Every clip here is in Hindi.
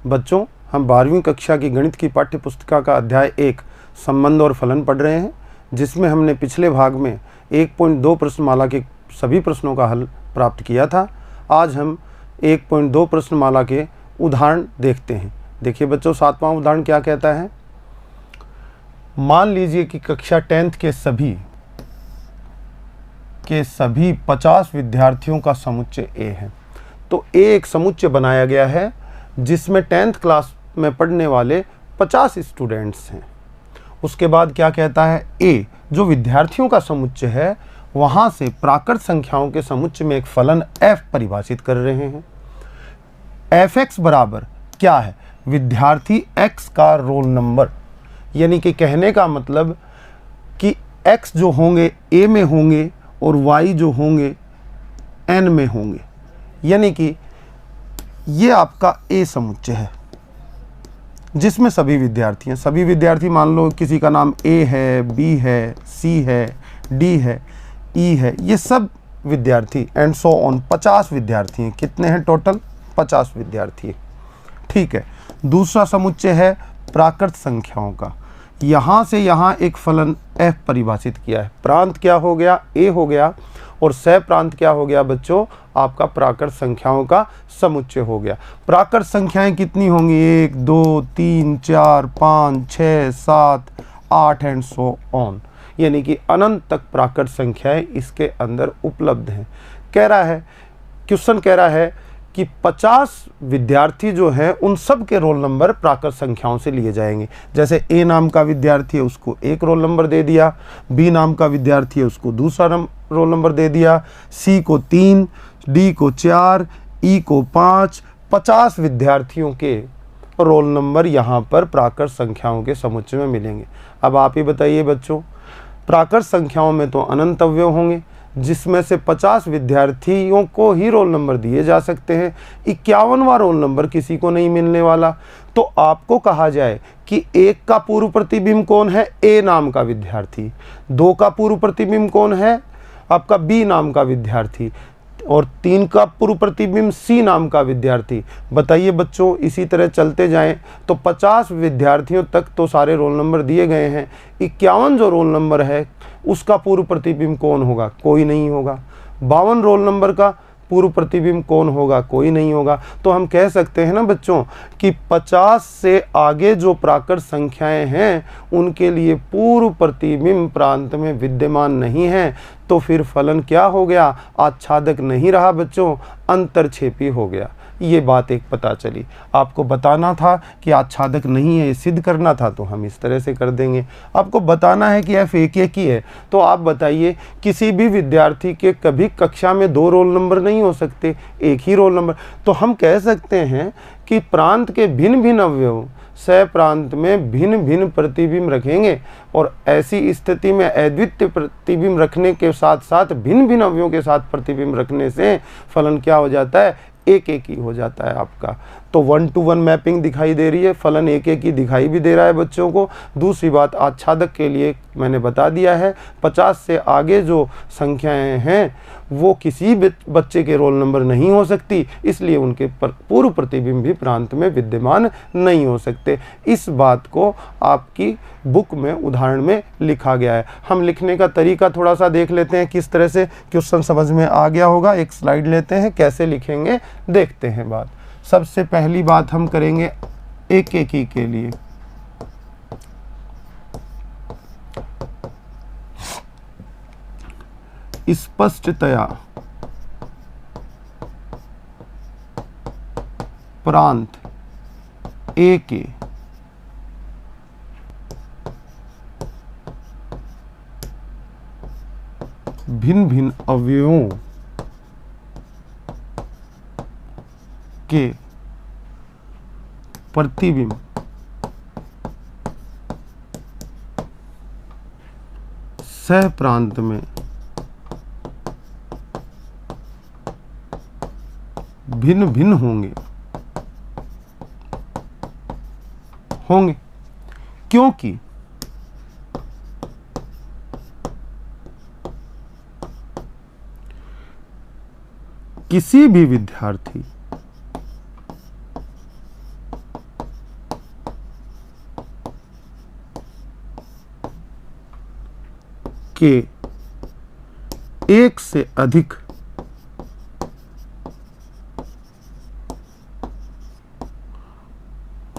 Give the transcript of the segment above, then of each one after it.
बच्चों, हम 12वीं कक्षा की गणित की पाठ्य पुस्तिका का अध्याय 1 संबंध और फलन पढ़ रहे हैं, जिसमें हमने पिछले भाग में 1.2 प्रश्नमाला के सभी प्रश्नों का हल प्राप्त किया था। आज हम 1.2 प्रश्नमाला के उदाहरण देखते हैं। देखिए बच्चों, 7वां उदाहरण क्या कहता है। मान लीजिए कि कक्षा 10th के सभी 50 विद्यार्थियों का समुच्चय ए है। तो ए एक समुच्चय बनाया गया है जिसमें 10th क्लास में पढ़ने वाले 50 स्टूडेंट्स हैं। उसके बाद क्या कहता है, ए जो विद्यार्थियों का समुच्चय है वहां से प्राकृत संख्याओं के समुच्चय में एक फलन f परिभाषित कर रहे हैं। fx बराबर क्या है, विद्यार्थी x का रोल नंबर, यानी कि कहने का मतलब कि x जो होंगे a में होंगे और y जो होंगे n में होंगे, यानी कि ये आपका a समुच्चय है जिसमें सभी विद्यार्थी हैं। सभी विद्यार्थी मान लो किसी का नाम A है, B है, C है, D है, E है, ये सब विद्यार्थी एंड सो ऑन 50 विद्यार्थी हैं। कितने हैं टोटल? 50 विद्यार्थी। ठीक है। दूसरा समुच्चय है प्राकृत संख्याओं का। यहाँ से यहाँ एक फलन f परिभाषित किया है। प्रांत क्या हो गया? a हो गया, और सह प्रांत क्या हो गया बच्चों? आपका प्राकृत संख्याओं का समुच्चय हो गया। प्राकृत संख्याएं कितनी होंगी? 1 2 3 4 5 6 7 8 एंड सो ऑन, यानी कि अनंत तक प्राकृत संख्याएं इसके अंदर उपलब्ध हैं। कह रहा है, क्वेश्चन कह रहा है कि 50 विद्यार्थी जो हैं उन सब के रोल नंबर प्राकृत संख्याओं से लिए जाएंगे। जैसे ए नाम का विद्यार्थी है उसको एक रोल नंबर दे दिया, बी नाम का विद्यार्थी है उसको दूसरा रोल नंबर दे दिया, सी को 3, डी को 4, ई को 5। 50 विद्यार्थियों के रोल नंबर यहाँ पर प्राकृत संख्याओं के समुच्चय में मिलेंगे। अब आप ही बताइए बच्चों, प्राकृत संख्याओं में तो अनंत अवयव होंगे जिसमें से 50 विद्यार्थियों को ही रोल नंबर दिए जा सकते हैं। 51वां रोल नंबर किसी को नहीं मिलने वाला। तो आपको कहा जाए कि 1 का पूर्व प्रतिबिंब कौन है? ए नाम का विद्यार्थी। 2 का पूर्व प्रतिबिंब कौन है? आपका बी नाम का विद्यार्थी। और 3 का पूर्व प्रतिबिंब सी नाम का विद्यार्थी। बताइए बच्चों, इसी तरह चलते जाएं तो 50 विद्यार्थियों तक तो सारे रोल नंबर दिए गए हैं। 51 जो रोल नंबर है उसका पूर्व प्रतिबिंब कौन होगा? कोई नहीं होगा। 52 रोल नंबर का पूर्व प्रतिबिंब कौन होगा? कोई नहीं होगा। तो हम कह सकते हैं ना बच्चों कि 50 से आगे जो प्राकृत संख्याएं हैं उनके लिए पूर्व प्रतिबिंब प्रांत में विद्यमान नहीं है। तो फिर फलन क्या हो गया? आच्छादक नहीं रहा बच्चों, अंतरछेपी हो गया। ये बात एक पता चली। आपको बताना था कि आच्छादक नहीं है, ये सिद्ध करना था, तो हम इस तरह से कर देंगे। आपको बताना है कि f एक ही है, तो आप बताइए किसी भी विद्यार्थी के कभी कक्षा में 2 रोल नंबर नहीं हो सकते, एक ही रोल नंबर। तो हम कह सकते हैं कि प्रांत के भिन्न भिन्न अवयव सह प्रांत में भिन्न भिन्न प्रतिबिंब रखेंगे, और ऐसी स्थिति में अद्वितीय प्रतिबिंब रखने के साथ साथ भिन्न भिन्न अवयवों के साथ प्रतिबिंब रखने से फलन क्या हो जाता है? एक ही हो जाता है आपका। तो 1 to 1 मैपिंग दिखाई दे रही है, फलन एक ही दिखाई भी दे रहा है बच्चों को। दूसरी बात, आच्छादक के लिए मैंने बता दिया है, 50 से आगे जो संख्याएं हैं वो किसी बच्चे के रोल नंबर नहीं हो सकती, इसलिए उनके पूर्व प्रतिबिंब भी प्रांत में विद्यमान नहीं हो सकते। इस बात को आपकी बुक में उदाहरण में लिखा गया है। हम लिखने का तरीका थोड़ा सा देख लेते हैं, किस तरह से क्वेश्चन समझ में आ गया होगा। एक स्लाइड लेते हैं, कैसे लिखेंगे देखते हैं बात। सबसे पहली बात हम करेंगे एक ही के लिए। स्पष्टतया प्रांत ए के भिन्न भिन्न अवयवों के प्रतिबिंब सह प्रांत में भिन्न भिन्न होंगे क्योंकि किसी भी विद्यार्थी के एक से अधिक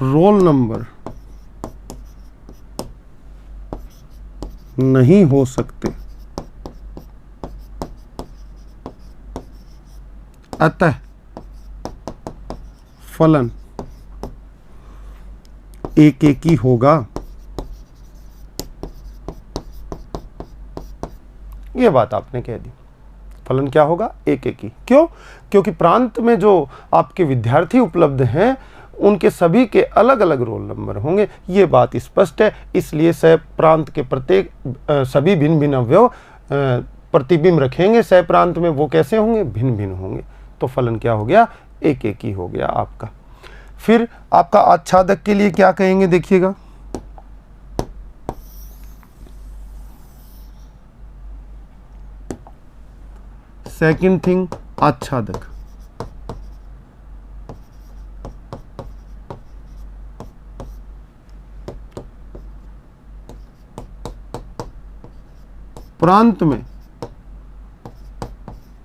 रोल नंबर नहीं हो सकते, अतः फलन एक एक ही होगा। ये बात आपने कह दी, फलन क्या होगा, एक एक ही। क्यों? क्योंकि प्रांत में जो आपके विद्यार्थी उपलब्ध हैं उनके सभी के अलग अलग रोल नंबर होंगे, ये बात स्पष्ट है। इसलिए सह प्रांत के प्रत्येक सभी भिन्न भिन्न अवयव प्रतिबिंब रखेंगे सह प्रांत में, वो कैसे होंगे, भिन्न भिन्न होंगे। तो फलन क्या हो गया, एक एक ही हो गया आपका। फिर आपका आच्छादक के लिए क्या कहेंगे, देखिएगा। सेकंड थिंग, आच्छादक। प्रांत में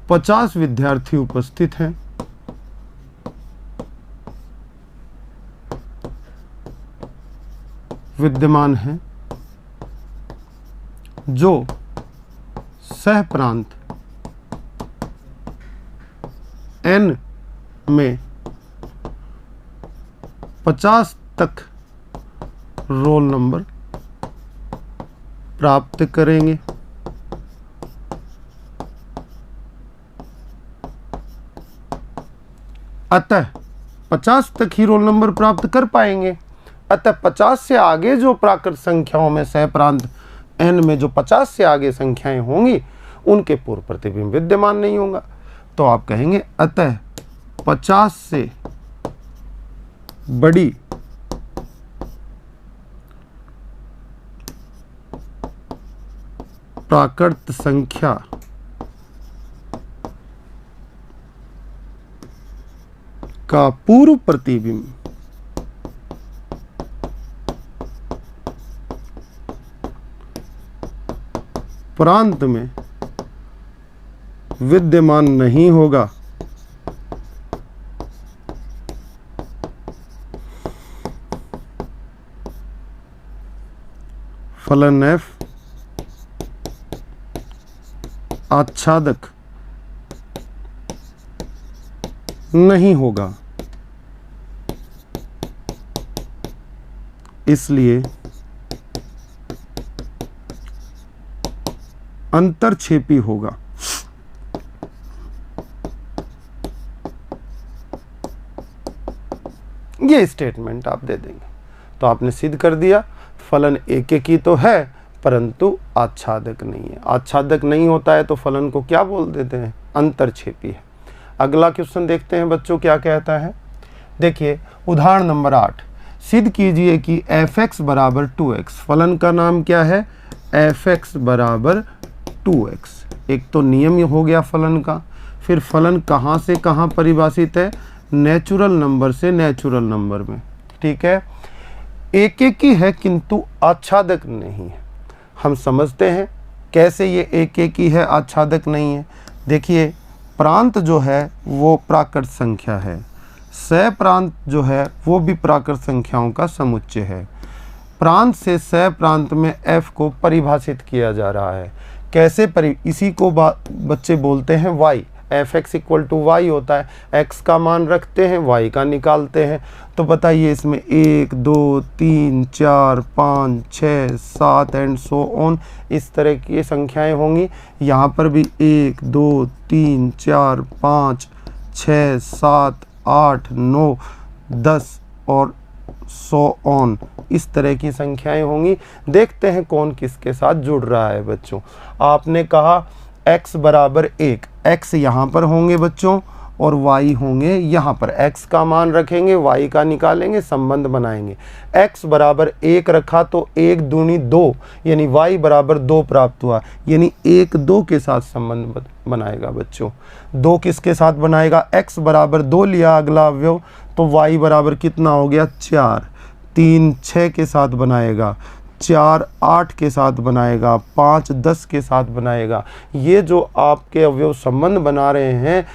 50 विद्यार्थी उपस्थित हैं, विद्यमान हैं, जो सह प्रांत n में 50 तक रोल नंबर प्राप्त करेंगे। अतः 50 तक ही रोल नंबर प्राप्त कर पाएंगे। अतः 50 से आगे जो प्राकृत संख्याओं में सह प्रांत n में जो 50 से आगे संख्याएं होंगी उनके पूर्व प्रतिबिंब विद्यमान नहीं होगा। तो आप कहेंगे अतः 50 से बड़ी प्राकृत संख्या का पूर्व प्रतिबिंब प्रांत में विद्यमान नहीं होगा। फलन f आच्छादक नहीं होगा। इसलिए अंतरछेपी होगा। ये स्टेटमेंट आप दे देंगे तो आपने सिद्ध कर दिया फलन एक एक ही तो है परंतु आच्छादक नहीं है। आच्छादक नहीं होता है तो फलन को क्या बोल देते हैं, अंतरछेपी है। अगला क्वेश्चन देखते हैं बच्चों क्या कहता है। देखिए उदाहरण नंबर 8, सिद्ध कीजिए कि f(x) बराबर 2x। फलन का नाम क्या है, f(x) बराबर 2x। एक तो नियम हो गया फलन का। फिर फलन कहाँ से कहाँ परिभाषित है, नेचुरल नंबर से नेचुरल नंबर में। ठीक है, एक एक ही है किंतु आच्छादक नहीं है। हम समझते हैं कैसे ये एक एक ही है, आच्छादक नहीं है। देखिए प्रांत जो है वो प्राकृत संख्या है, सह प्रांत जो है वो भी प्राकृत संख्याओं का समुच्चय है। प्रांत से सह प्रांत में f को परिभाषित किया जा रहा है। कैसे इसी को बच्चे बोलते हैं y। f(x) = y होता है। x का मान रखते हैं, y का निकालते हैं। तो बताइए इसमें 1 2 3 4 5 6 7 एंड सो ऑन इस तरह की संख्याएं होंगी। यहाँ पर भी 1 2 3 4 5 6 7 8 9 10 और सो ऑन इस तरह की संख्याएं होंगी। देखते हैं कौन किसके साथ जुड़ रहा है बच्चों। आपने कहा x बराबर 1, x यहाँ पर होंगे बच्चों और y होंगे यहाँ पर। x का मान रखेंगे, y का निकालेंगे, संबंध बनाएंगे। x बराबर 1 रखा तो 1 दूनी 2 यानी y बराबर 2 प्राप्त हुआ, यानी 1 2 के साथ संबंध बनाएगा बच्चों। 2 किसके साथ बनाएगा, x बराबर 2 लिया अगला अवयव तो y बराबर कितना हो गया 4। 3 6 के साथ बनाएगा 4 8 के साथ बनाएगा, 5 10 के साथ बनाएगा। ये जो आपके अवयव संबंध बना रहे हैं,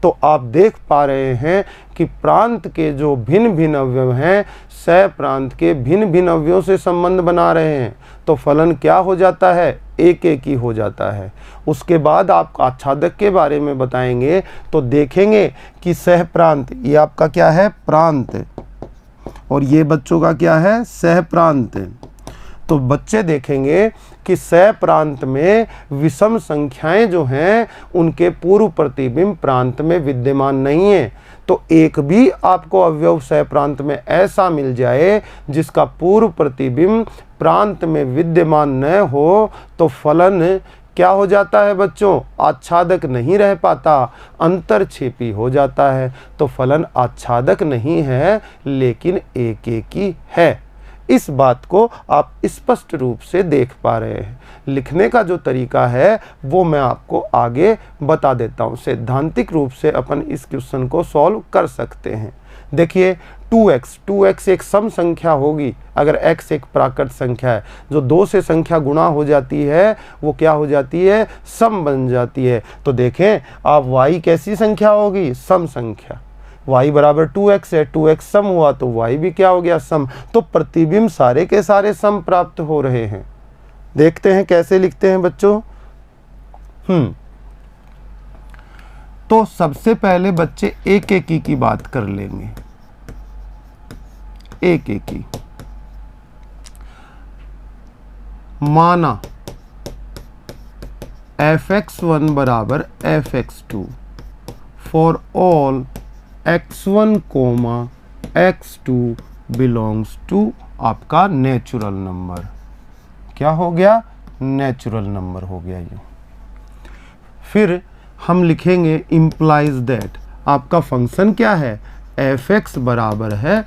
तो आप देख पा रहे हैं कि प्रांत के जो भिन्न भिन्न अवयव हैं सह प्रांत के भिन्न भिन्न अवयवों से संबंध बना रहे हैं। तो फलन क्या हो जाता है? एक एक ही हो जाता है। उसके बाद आप आच्छादक के बारे में बताएंगे तो देखेंगे कि सह प्रांत, ये आपका क्या है? प्रांत, और ये बच्चों का क्या है? सह प्रांत। तो बच्चे देखेंगे कि सह प्रांत में विषम संख्याएं जो हैं उनके पूर्व प्रतिबिंब प्रांत में विद्यमान नहीं है। तो एक भी आपको अवयव सह प्रांत में ऐसा मिल जाए जिसका पूर्व प्रतिबिंब प्रांत में विद्यमान न हो, तो फलन क्या हो जाता है बच्चों? आच्छादक नहीं रह पाता, अंतरछेपी हो जाता है। तो फलन आच्छादक नहीं है लेकिन एक एक ही है। इस बात को आप स्पष्ट रूप से देख पा रहे हैं। लिखने का जो तरीका है वो मैं आपको आगे बता देता हूँ। सैद्धांतिक रूप से अपन इस क्वेश्चन को सॉल्व कर सकते हैं। देखिए 2x एक सम संख्या होगी अगर x एक प्राकृत संख्या है। जो 2 से संख्या गुणा हो जाती है वो क्या हो जाती है? सम बन जाती है। तो देखें आप y कैसी संख्या होगी? सम संख्या। y बराबर 2x है, 2x सम हुआ तो y भी क्या हो गया? सम। तो प्रतिबिंब सारे के सारे सम प्राप्त हो रहे हैं। देखते हैं कैसे लिखते हैं बच्चों। तो सबसे पहले बच्चे एक एक की बात कर लेंगे। एक एक ही माना fx1 बराबर fx2 for all x1, x2 belongs to आपका नेचुरल नंबर। क्या हो गया? नेचुरल नंबर हो गया ये। फिर हम लिखेंगे इम्प्लाइज दैट आपका फंक्शन क्या है? fx बराबर है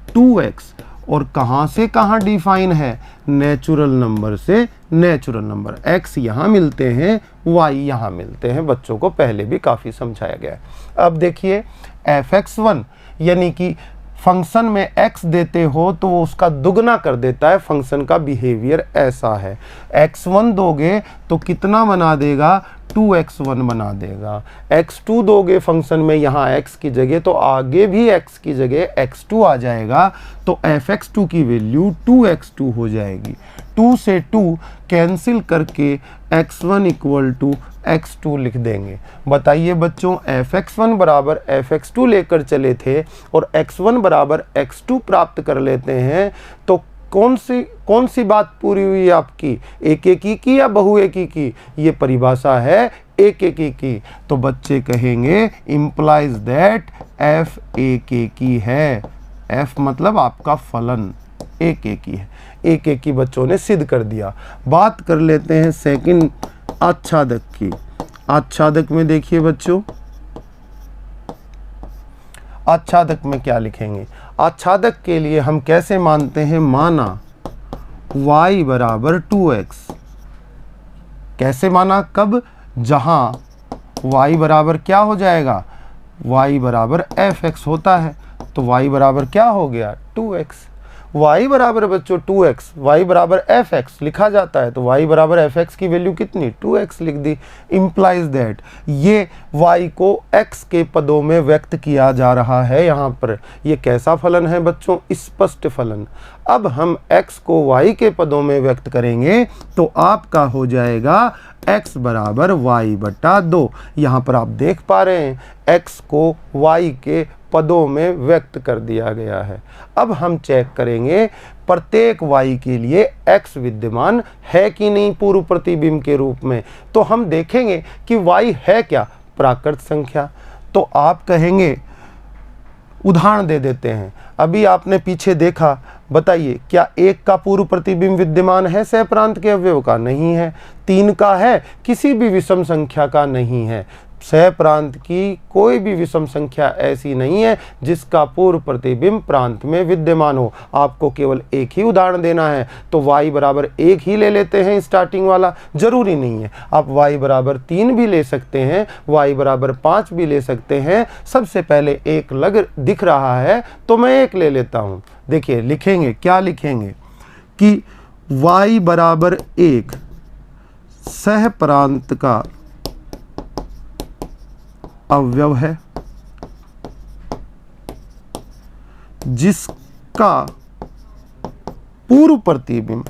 2x, और कहाँ से कहाँ डिफाइन है? नेचुरल नंबर से नेचुरल नंबर। x यहाँ मिलते हैं, y यहाँ मिलते हैं। बच्चों को पहले भी काफ़ी समझाया गया है। अब देखिए fx1 यानी कि फंक्शन में x देते हो तो वो उसका दुगना कर देता है। फंक्शन का बिहेवियर ऐसा है। x1 दोगे तो कितना बना देगा? 2x1 बना देगा। x2 दोगे फंक्शन में यहाँ x की जगह तो आगे भी x की जगह x2 आ जाएगा। तो fx2 की वैल्यू 2x2 हो जाएगी। 2 से 2 कैंसिल करके x1 इक्वल टू x2 लिख देंगे। बताइए बच्चों fx1 बराबर fx2 लेकर चले थे और x1 बराबर x2 प्राप्त कर लेते हैं, तो कौन सी बात पूरी हुई आपकी? एक एक की या बहु एक की? ये परिभाषा है एक एक की। तो बच्चे कहेंगे इम्प्लाइज दैट f एक की है। f मतलब आपका फलन एक एक ही है। एक एक ही बच्चों ने सिद्ध कर दिया। बात कर लेते हैं सेकंड आच्छादक की। आच्छादक में देखिए बच्चों, आच्छादक में क्या लिखेंगे? आच्छादक के लिए हम कैसे मानते हैं? माना y बराबर 2x। कैसे माना? कब? जहां y बराबर क्या हो जाएगा? y बराबर fx होता है। तो y बराबर क्या हो गया? 2x। y बराबर बच्चों 2x, y बराबर fx लिखा जाता है। तो y बराबर fx की वैल्यू कितनी? 2x लिख दी। इम्प्लाइज दैट ये y को x के पदों में व्यक्त किया जा रहा है यहाँ पर। ये कैसा फलन है बच्चों? स्पष्ट फलन। अब हम x को y के पदों में व्यक्त करेंगे तो आपका हो जाएगा x बराबर y बटा 2। यहाँ पर आप देख पा रहे हैं x को y के पदों में व्यक्त कर दिया गया है। अब हम चेक करेंगे प्रत्येक y के लिए x विद्यमान है कि नहीं पूर्व प्रतिबिंब के रूप में। तो हम देखेंगे कि y है क्या? प्राकृत संख्या। तो आप कहेंगे, उदाहरण दे देते हैं। अभी आपने पीछे देखा, बताइए क्या 1 का पूर्व प्रतिबिंब विद्यमान है सह प्रांत के अवयव का? नहीं है। 3 का है? किसी भी विषम संख्या का नहीं है। सह प्रांत की कोई भी विषम संख्या ऐसी नहीं है जिसका पूर्व प्रतिबिंब प्रांत में विद्यमान हो। आपको केवल एक ही उदाहरण देना है, तो y बराबर 1 ही ले लेते हैं स्टार्टिंग वाला। जरूरी नहीं है, आप y बराबर 3 भी ले सकते हैं, y बराबर 5 भी ले सकते हैं। सबसे पहले 1 लग दिख रहा है तो मैं 1 ले लेता हूँ। देखिए लिखेंगे, क्या लिखेंगे कि y बराबर 1 सह प्रांत का अवयव है जिसका पूर्व प्रतिबिंब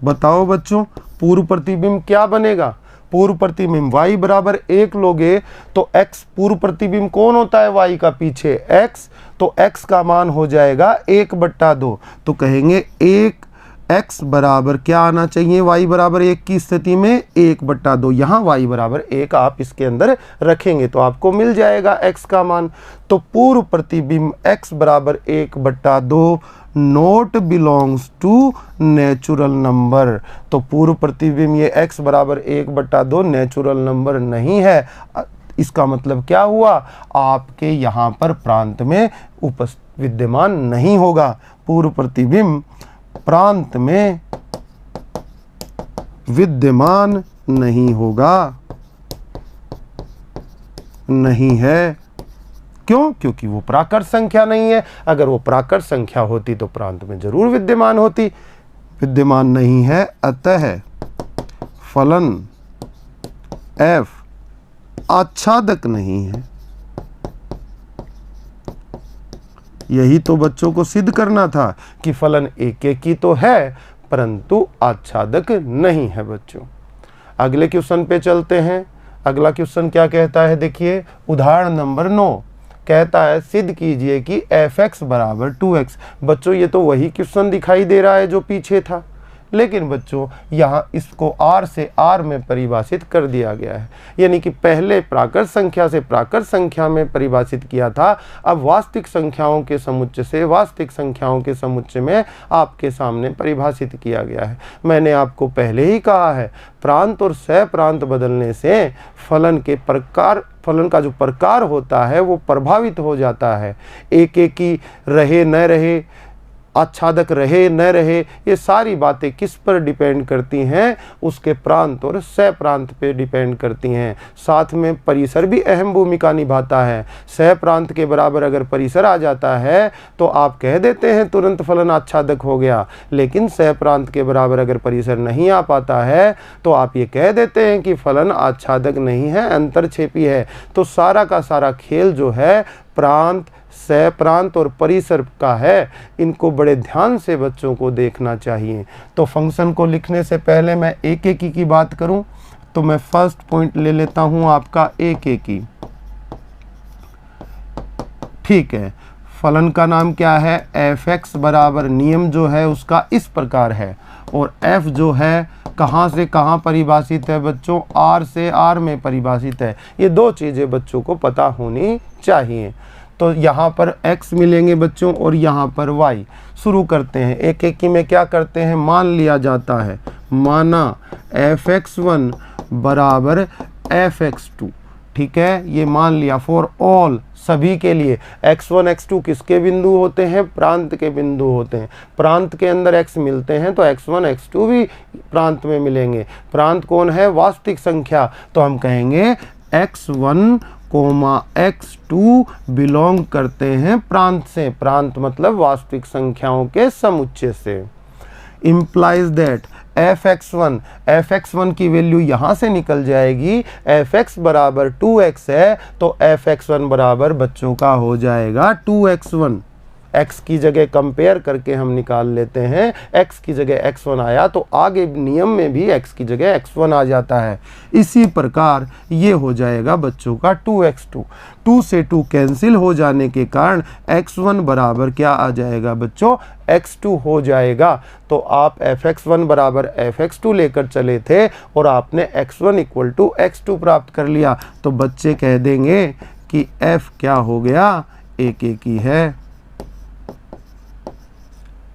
बताओ बच्चों, पूर्व प्रतिबिंब क्या बनेगा? पूर्व प्रतिबिंब y बराबर 1 लोगे तो x पूर्व प्रतिबिंब कौन होता है y का पीछे x, तो x का मान हो जाएगा 1/2। तो कहेंगे 1 x बराबर क्या आना चाहिए y बराबर 1 की स्थिति में 1/2। यहाँ y बराबर 1 आप इसके अंदर रखेंगे तो आपको मिल जाएगा x का मान। तो पूर्व प्रतिबिंब x बराबर 1/2 not belongs to natural number. तो पूर्व प्रतिबिंब ये x बराबर 1/2 नेचुरल नंबर नहीं है। इसका मतलब क्या हुआ? आपके यहाँ पर प्रांत में विद्यमान नहीं होगा। पूर्व प्रतिबिंब प्रांत में विद्यमान नहीं होगा, नहीं है। क्यों? क्योंकि वो प्राकृत संख्या नहीं है। अगर वो प्राकृत संख्या होती तो प्रांत में जरूर विद्यमान होती, विद्यमान नहीं है। अतः फलन f आच्छादक नहीं है। यही तो बच्चों को सिद्ध करना था कि फलन एकेकी तो है परंतु आच्छादक नहीं है। बच्चों अगले क्वेश्चन पे चलते हैं। अगला क्वेश्चन क्या कहता है? देखिए उदाहरण नंबर 9 कहता है सिद्ध कीजिए कि f(x) बराबर 2x। बच्चों ये तो वही क्वेश्चन दिखाई दे रहा है जो पीछे था, लेकिन बच्चों यहाँ इसको r से r में परिभाषित कर दिया गया है। यानी कि पहले प्राकृत संख्या से प्राकृत संख्या में परिभाषित किया था, अब वास्तविक संख्याओं के समुच्चय से वास्तविक संख्याओं के समुच्चय में आपके सामने परिभाषित किया गया है। मैंने आपको पहले ही कहा है प्रांत और सह प्रांत बदलने से फलन का जो प्रकार होता है वो प्रभावित हो जाता है। एकेकी रहे न रहे, आच्छादक रहे न रहे, ये सारी बातें किस पर डिपेंड करती हैं? उसके प्रांत और सह प्रांत पे डिपेंड करती हैं। साथ में परिसर भी अहम भूमिका निभाता है। सह प्रांत के बराबर अगर परिसर आ जाता है तो आप कह देते हैं तुरंत फलन आच्छादक हो गया, लेकिन सह प्रांत के बराबर अगर परिसर नहीं आ पाता है तो आप ये कह देते हैं कि फलन आच्छादक नहीं है, अंतरछेपी है। तो सारा का सारा खेल जो है प्रांत, सह प्रांत और परिसर का है। इनको बड़े ध्यान से बच्चों को देखना चाहिए। तो फंक्शन को लिखने से पहले मैं एकेकी की बात करूं तो मैं फर्स्ट पॉइंट ले लेता हूं आपका एकेकी। ठीक है, फलन का नाम क्या है? f(x) बराबर नियम जो है उसका इस प्रकार है, और f जो है कहाँ से कहाँ परिभाषित है बच्चों? r से r में परिभाषित है। ये दो चीज़ें बच्चों को पता होनी चाहिए। तो यहाँ पर x मिलेंगे बच्चों और यहाँ पर y। शुरू करते हैं। एकेकी में क्या करते हैं? मान लिया जाता है, माना f(x1) बराबर f(x2). ठीक है, ये मान लिया फॉर ऑल, सभी के लिए। x1 x2 किसके बिंदु होते हैं? प्रांत के बिंदु होते हैं। प्रांत के अंदर x मिलते हैं तो x1 x2 भी प्रांत में मिलेंगे। प्रांत कौन है? वास्तविक संख्या। तो हम कहेंगे x1 x2 बिलोंग करते हैं प्रांत से। प्रांत मतलब वास्तविक संख्याओं के समुच्चय से। इम्प्लाइज दैट f(x1) की वैल्यू यहाँ से निकल जाएगी। f(x) बराबर 2x है तो f(x1) बराबर बच्चों का हो जाएगा 2x1। x की जगह कंपेयर करके हम निकाल लेते हैं। x की जगह x1 आया तो आगे नियम में भी x की जगह x1 आ जाता है। इसी प्रकार ये हो जाएगा बच्चों का 2x2। 2 से 2 कैंसिल हो जाने के कारण x1 बराबर क्या आ जाएगा बच्चों? x2 हो जाएगा। तो आप f(x1) बराबर f(x2) लेकर चले थे और आपने x1 इक्वल टू x2 प्राप्त कर लिया। तो बच्चे कह देंगे कि f क्या हो गया? एकेकी है।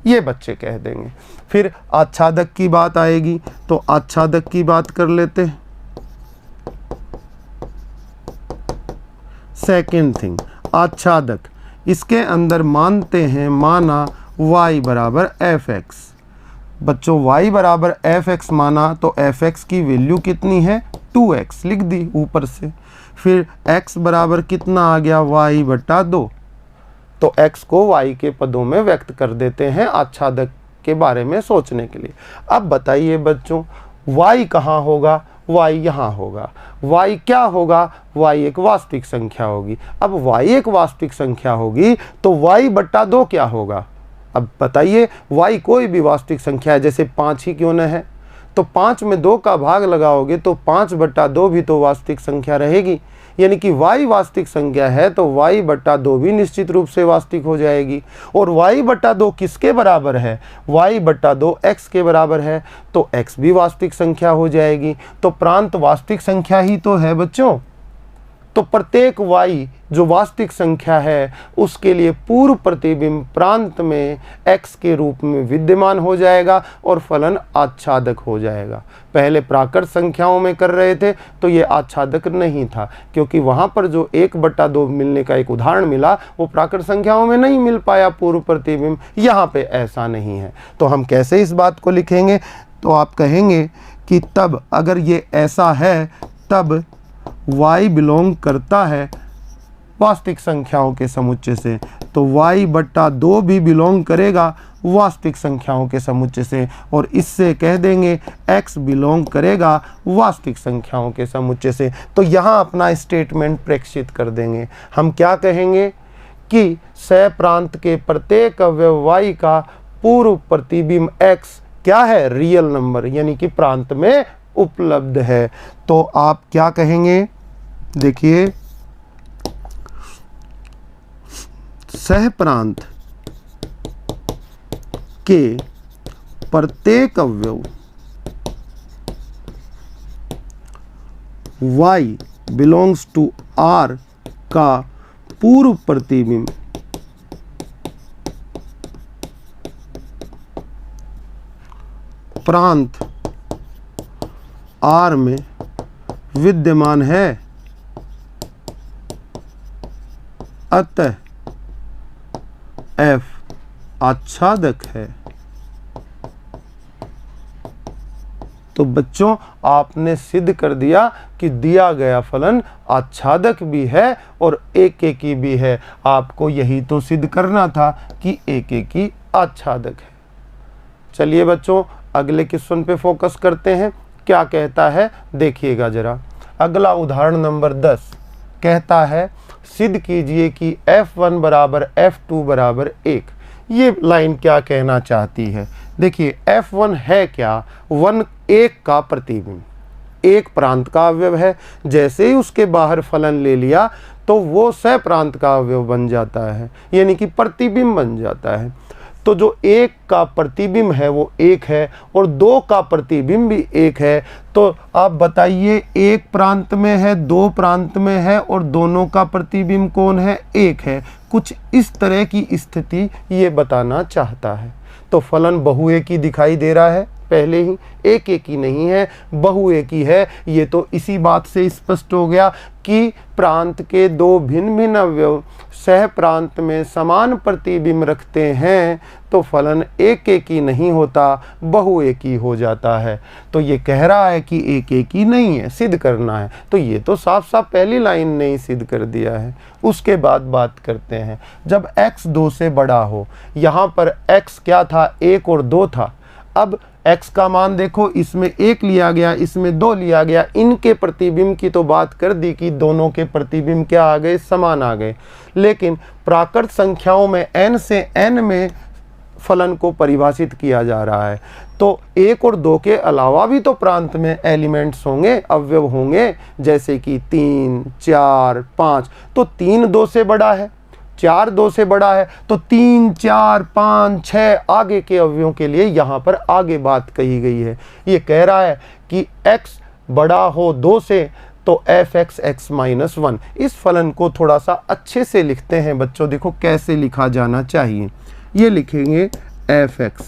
ये बच्चे कह देंगे। फिर आच्छादक की बात आएगी तो आच्छादक की बात कर लेते हैं। सेकेंड थिंग, आच्छादक, इसके अंदर मानते हैं, माना y बराबर f(x). बच्चों y बराबर f(x) माना तो f(x) की वैल्यू कितनी है? 2x लिख दी ऊपर से। फिर x बराबर कितना आ गया? y/2। तो x को y के पदों में व्यक्त कर देते हैं आच्छादक के बारे में सोचने के लिए। अब बताइए बच्चों, y कहाँ होगा? y यहाँ होगा। y क्या होगा? y एक वास्तविक संख्या होगी। अब y एक वास्तविक संख्या होगी तो y बट्टा 2 क्या होगा? अब बताइए, y कोई भी वास्तविक संख्या है, जैसे 5 ही क्यों न है, तो 5 में 2 का भाग लगाओगे तो 5 बट्टा 2 भी तो वास्तविक संख्या रहेगी। यानी कि y वास्तविक संख्या है तो y बट्टा 2 भी निश्चित रूप से वास्तविक हो जाएगी। और y बट्टा 2 किसके बराबर है? y बट्टा 2 x के बराबर है, तो x भी वास्तविक संख्या हो जाएगी। तो प्रांत वास्तविक संख्या ही तो है बच्चों। तो प्रत्येक y जो वास्तविक संख्या है उसके लिए पूर्व प्रतिबिंब प्रांत में x के रूप में विद्यमान हो जाएगा और फलन आच्छादक हो जाएगा। पहले प्राकृत संख्याओं में कर रहे थे तो ये आच्छादक नहीं था, क्योंकि वहाँ पर जो 1/2 मिलने का एक उदाहरण मिला वो प्राकृत संख्याओं में नहीं मिल पाया पूर्व प्रतिबिंब। यहाँ पे ऐसा नहीं है। तो हम कैसे इस बात को लिखेंगे? तो आप कहेंगे कि तब अगर ये ऐसा है तब y बिलोंग करता है वास्तविक संख्याओं के समुच्चय से, तो y बट्टा 2 भी बिलोंग करेगा वास्तविक संख्याओं के समुच्चय से, और इससे कह देंगे x बिलोंग करेगा वास्तविक संख्याओं के समुच्चय से। तो यहाँ अपना स्टेटमेंट प्रेक्षित कर देंगे। हम क्या कहेंगे कि सहप्रांत के प्रत्येक अवयव y का पूर्व प्रतिबिंब x क्या है? रियल नंबर, यानी कि प्रांत में उपलब्ध है। तो आप क्या कहेंगे? देखिए, सहप्रांत के प्रत्येक अवयव y बिलोंग्स टू R का पूर्व प्रतिबिंब प्रांत R में विद्यमान है, अतः f आच्छादक है। तो बच्चों, आपने सिद्ध कर दिया कि दिया गया फलन आच्छादक भी है और एकेकी भी है। आपको यही तो सिद्ध करना था कि एकेकी आच्छादक है। चलिए बच्चों, अगले क्वेश्चन पे फोकस करते हैं। क्या कहता है देखिएगा जरा। अगला उदाहरण नंबर 10 कहता है सिद्ध कीजिए कि f1 बराबर f2 बराबर 1। ये लाइन क्या कहना चाहती है? देखिए, f1 है क्या? 1 1 का प्रतिबिंब, एक प्रांत का अवयव है। जैसे ही उसके बाहर फलन ले लिया तो वो सहप्रांत का अवयव बन जाता है, यानी कि प्रतिबिंब बन जाता है। तो जो 1 का प्रतिबिंब है वो 1 है और 2 का प्रतिबिंब भी 1 है। तो आप बताइए, 1 प्रांत में है, 2 प्रांत में है और दोनों का प्रतिबिंब कौन है? 1 है। कुछ इस तरह की स्थिति ये बताना चाहता है। तो फलन बहुएकी दिखाई दे रहा है, पहले ही एक एक ही नहीं है, बहुएकी है। ये तो इसी बात से स्पष्ट हो गया कि प्रांत के दो भिन्न भिन्न अवयव सह प्रांत में समान प्रतिबिंब रखते हैं तो फलन एक एक ही नहीं होता, बहुएकी हो जाता है। तो ये कह रहा है कि एक एक ही नहीं है, सिद्ध करना है। तो ये तो साफ साफ पहली लाइन ने ही सिद्ध कर दिया है। उसके बाद बात करते हैं, जब x 2 से बड़ा हो, यहाँ पर x क्या था? 1 और 2 था। अब x का मान देखो, इसमें 1 लिया गया, इसमें 2 लिया गया। इनके प्रतिबिंब की तो बात कर दी कि दोनों के प्रतिबिंब क्या आ गए? समान आ गए। लेकिन प्राकृत संख्याओं में n से n में फलन को परिभाषित किया जा रहा है। तो 1 और 2 के अलावा भी तो प्रांत में एलिमेंट्स होंगे, अवयव होंगे, जैसे कि 3, 4, 5। तो 3 2 से बड़ा है, 4 2 से बड़ा है, तो 3, 4, 5, 6 आगे के अवयवों के लिए यहाँ पर आगे बात कही गई है। ये कह रहा है कि x बड़ा हो 2 से तो f(x) x - 1। इस फलन को थोड़ा सा अच्छे से लिखते हैं बच्चों। देखो कैसे लिखा जाना चाहिए। ये लिखेंगे f(x)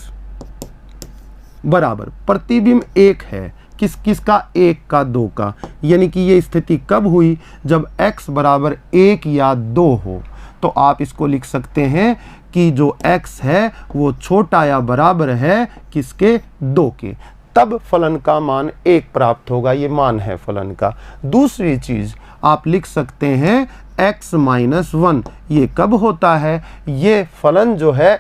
बराबर प्रतिबिंब 1 है, किसका? 1 का 2 का। यानी कि ये स्थिति कब हुई? जब x बराबर 1 या 2 हो। तो आप इसको लिख सकते हैं कि जो x है वो छोटा या बराबर है किसके? 2 के। तब फलन का मान 1 प्राप्त होगा। ये मान है फलन का। दूसरी चीज आप लिख सकते हैं x माइनस 1। ये कब होता है? ये फलन जो है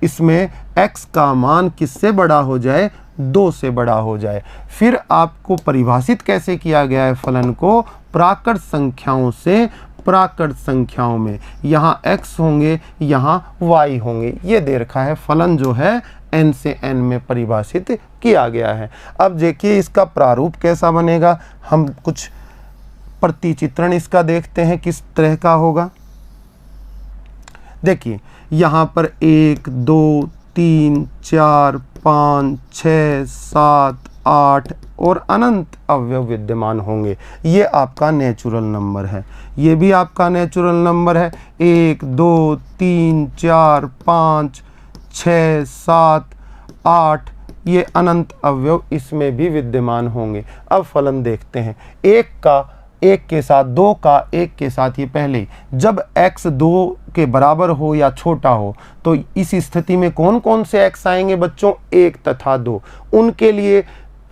इसमें x का मान किससे बड़ा हो जाए? 2 से बड़ा हो जाए। फिर आपको परिभाषित कैसे किया गया है फलन को? प्राकृत संख्याओं से प्राकृत संख्याओं में, यहाँ x होंगे, यहाँ y होंगे। ये दे रखा है फलन जो है n से n में परिभाषित किया गया है। अब देखिए इसका प्रारूप कैसा बनेगा। हम कुछ प्रतिचित्रण इसका देखते हैं किस तरह का होगा। देखिए यहाँ पर 1 2 3 4 5 6 7 8 और अनंत अवयव विद्यमान होंगे। ये आपका नेचुरल नंबर है, ये भी आपका नेचुरल नंबर है। 1 2 3 4 5 6 7 8 ये अनंत अवयव इसमें भी विद्यमान होंगे। अब फलन देखते हैं। 1 का 1 के साथ, 2 का 1 के साथ, ये पहले ही जब x 2 के बराबर हो या छोटा हो तो इस स्थिति में कौन कौन से x आएंगे बच्चों? 1 तथा 2। उनके लिए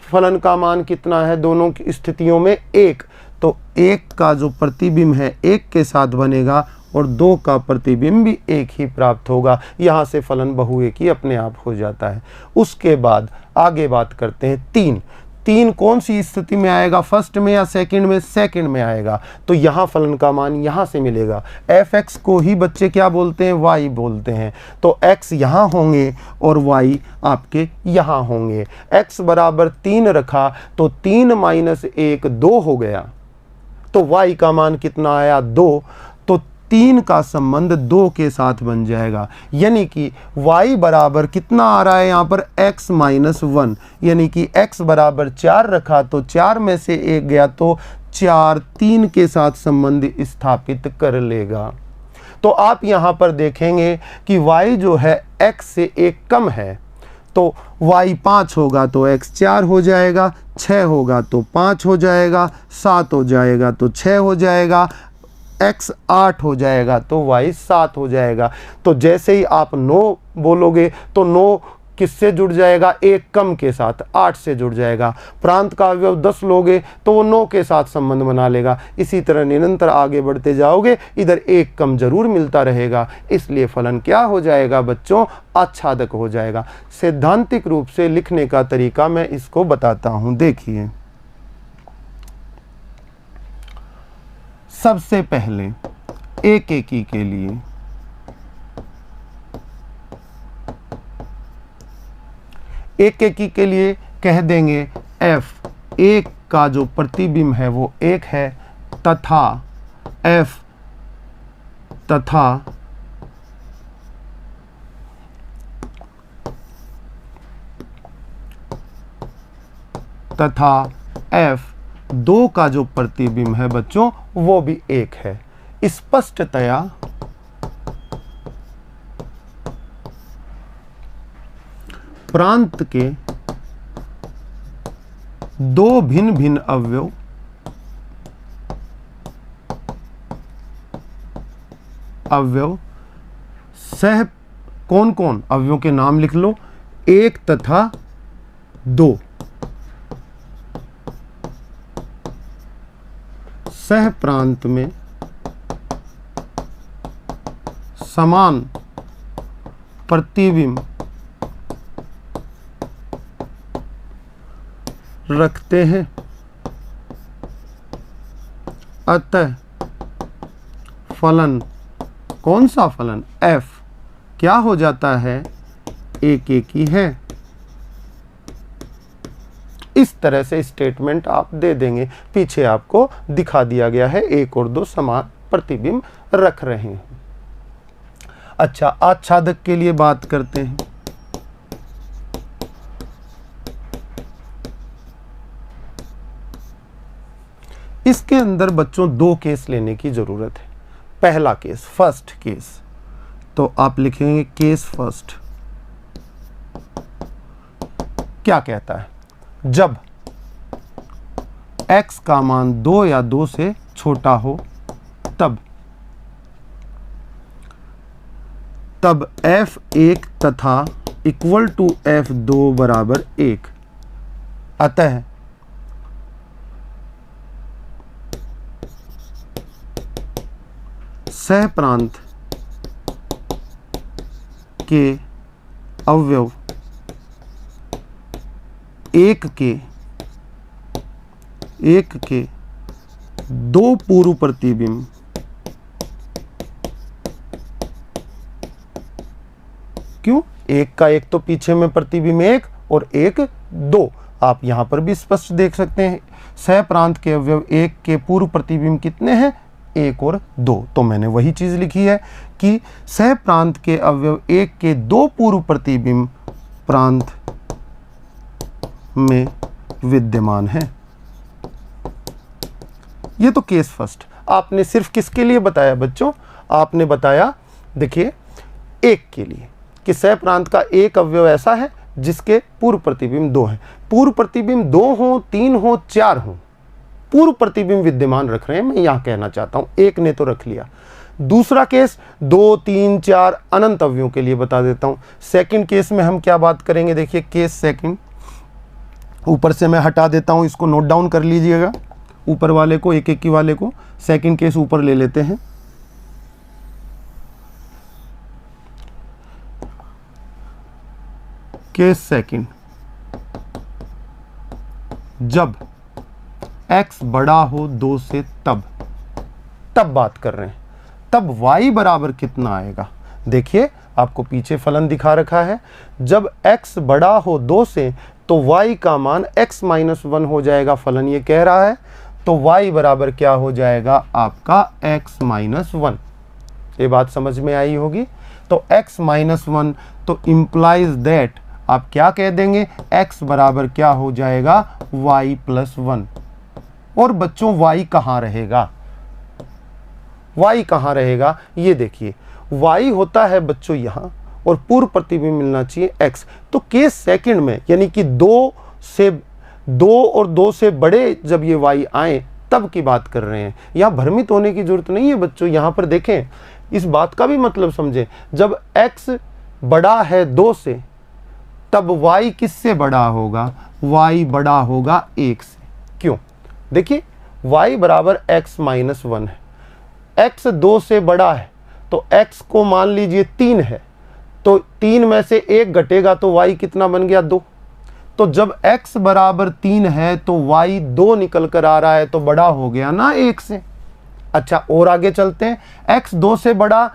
फलन का मान कितना है दोनों की स्थितियों में? 1। तो 1 का जो प्रतिबिंब है 1 के साथ बनेगा और 2 का प्रतिबिंब भी 1 ही प्राप्त होगा। यहाँ से फलन बहुएक ही अपने आप हो जाता है। उसके बाद आगे बात करते हैं 3। 3 कौन सी स्थिति में आएगा? फर्स्ट में या सेकंड में? सेकंड में आएगा। तो यहाँ फलन का मान यहाँ से मिलेगा। fx को ही बच्चे क्या बोलते हैं? y बोलते हैं। तो x यहाँ होंगे और y आपके यहाँ होंगे। x बराबर 3 रखा तो 3 माइनस 1 2 हो गया। तो y का मान कितना आया? 2। तो 3 का संबंध 2 के साथ बन जाएगा, यानी कि y बराबर कितना आ रहा है यहाँ पर? x माइनस 1, यानी कि x बराबर 4 रखा तो 4 में से 1 गया तो 4 3 के साथ संबंध स्थापित कर लेगा। तो आप यहाँ पर देखेंगे कि y जो है x से 1 कम है, तो y 5 होगा तो x 4 हो जाएगा, 6 होगा तो 5 हो जाएगा, 7 हो जाएगा तो 6 हो जाएगा, x 8 हो जाएगा तो y 7 हो जाएगा। तो जैसे ही आप 9 बोलोगे तो 9 किससे जुड़ जाएगा? 1 कम के साथ, 8 से जुड़ जाएगा। प्रांत का अवयव 10 लोगे तो वो 9 के साथ संबंध बना लेगा। इसी तरह निरंतर आगे बढ़ते जाओगे, इधर 1 कम जरूर मिलता रहेगा। इसलिए फलन क्या हो जाएगा बच्चों? आच्छादक हो जाएगा। सैद्धांतिक रूप से लिखने का तरीका मैं इसको बताता हूं। देखिए सबसे पहले एक एकी के लिए एक एकी के लिए कह देंगे f 1 का जो प्रतिबिंब है वो 1 है, तथा f तथा f 2 का जो प्रतिबिंब है बच्चों वो भी 1 है। स्पष्टतया प्रांत के 2 भिन्न भिन्न अवयव सह कौन कौन अवयवों के नाम लिख लो? 1 तथा 2 सह प्रांत में समान प्रतिबिंब रखते हैं, अतः फलन, कौन सा फलन? f क्या हो जाता है? एक ही है। इस तरह से स्टेटमेंट आप दे देंगे। पीछे आपको दिखा दिया गया है 1 और 2 समान प्रतिबिंब रख रहे हैं। अच्छा, आच्छादक के लिए बात करते हैं। इसके अंदर बच्चों 2 केस लेने की जरूरत है। पहला केस, फर्स्ट केस, तो आप लिखेंगे केस फर्स्ट। क्या कहता है? जब x का मान 2 या 2 से छोटा हो तब f1 तथा इक्वल टू f2 बराबर 1। अतः सह प्रांत के अवयव एक के दो पूर्व प्रतिबिंब क्यों, एक का एक तो पीछे में प्रतिबिंब एक और एक दो, आप यहां पर भी स्पष्ट देख सकते हैं। सह प्रांत के अवयव एक के पूर्व प्रतिबिंब कितने हैं, एक और दो। तो मैंने वही चीज लिखी है कि सह प्रांत के अवयव एक के दो पूर्व प्रतिबिंब प्रांत में विद्यमान है। ये तो केस फर्स्ट। आपने सिर्फ किसके लिए बताया बच्चों, आपने बताया देखिए एक के लिए कि सह प्रांत का एक अवयव ऐसा है जिसके पूर्व प्रतिबिंब दो हैं। पूर्व प्रतिबिंब दो हो, तीन हो, चार हो, पूर्व प्रतिबिंब विद्यमान रख रहे हैं, मैं यहां कहना चाहता हूं। एक ने तो रख लिया। दूसरा केस दो, तीन, चार अनंत अवयवों के लिए बता देता हूं। सेकंड केस में हम क्या बात करेंगे, देखिए केस सेकंड, ऊपर से मैं हटा देता हूं, इसको नोट डाउन कर लीजिएगा, ऊपर वाले को, एक एक की वाले को। सेकंड केस ऊपर ले लेते हैं। केस सेकंड, जब x बड़ा हो 2 से तब बात कर रहे हैं। तब y बराबर कितना आएगा, देखिए आपको पीछे फलन दिखा रखा है। जब x बड़ा हो 2 से तो y का मान x माइनस 1 हो जाएगा, फलन ये कह रहा है। तो y बराबर क्या हो जाएगा आपका x माइनस 1। ये बात समझ में आई होगी। तो x माइनस 1 तो इंप्लाइज दैट आप क्या कह देंगे, x बराबर क्या हो जाएगा y प्लस 1। और बच्चों y कहाँ रहेगा, y कहाँ रहेगा, ये देखिए y होता है बच्चों यहाँ, और पूर्व प्रतिबिंब मिलना चाहिए x। तो केस सेकंड में यानी कि दो और दो से बड़े जब ये y आए तब की बात कर रहे हैं। यहाँ भ्रमित होने की जरूरत नहीं है बच्चों, यहाँ पर देखें, इस बात का भी मतलब समझें। जब x बड़ा है 2 से तब y किससे बड़ा होगा, y बड़ा होगा 1 से। क्यों, देखिए y बराबर x माइनस 1 है, x 2 से बड़ा है तो x को मान लीजिए 3 है, तो 3 में से 1 घटेगा तो y कितना बन गया 2। तो जब x बराबर 3 है तो y 2 निकल कर आ रहा है, तो बड़ा हो गया ना 1 से। अच्छा और आगे चलते हैं, x 2 से बड़ा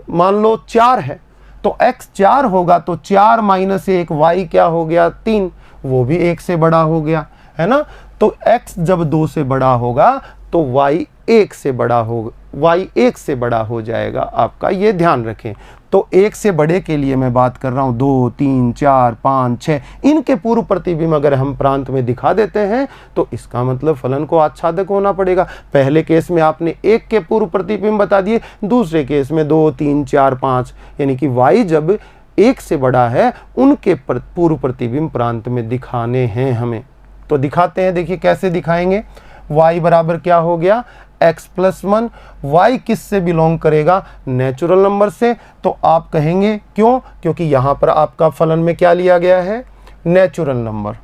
मान लो 4 है, तो x 4 होगा तो 4 माइनस 1 y क्या हो गया 3, वो भी 1 से बड़ा हो गया, है ना। तो x जब 2 से बड़ा होगा तो y 1 से बड़ा होगा, y 1 से बड़ा हो जाएगा आपका, ये ध्यान रखें। तो 1 से बड़े के लिए मैं बात कर रहा हूँ 2, 3, 4, 5, 6, इनके पूर्व प्रतिबिंब अगर हम प्रांत में दिखा देते हैं तो इसका मतलब फलन को आच्छादक होना पड़ेगा। पहले केस में आपने 1 के पूर्व प्रतिबिंब बता दिए, दूसरे केस में 2, 3, 4, 5, यानी कि y जब 1 से बड़ा है उनके पूर्व प्रतिबिंब प्रांत में दिखाने हैं हमें। तो दिखाते हैं, देखिए कैसे दिखाएंगे। y बराबर क्या हो गया x प्लस 1, y किस से बिलोंग करेगा, नेचुरल नंबर से। तो आप कहेंगे क्यों, क्योंकि यहां पर आपका फलन में क्या लिया गया है, natural number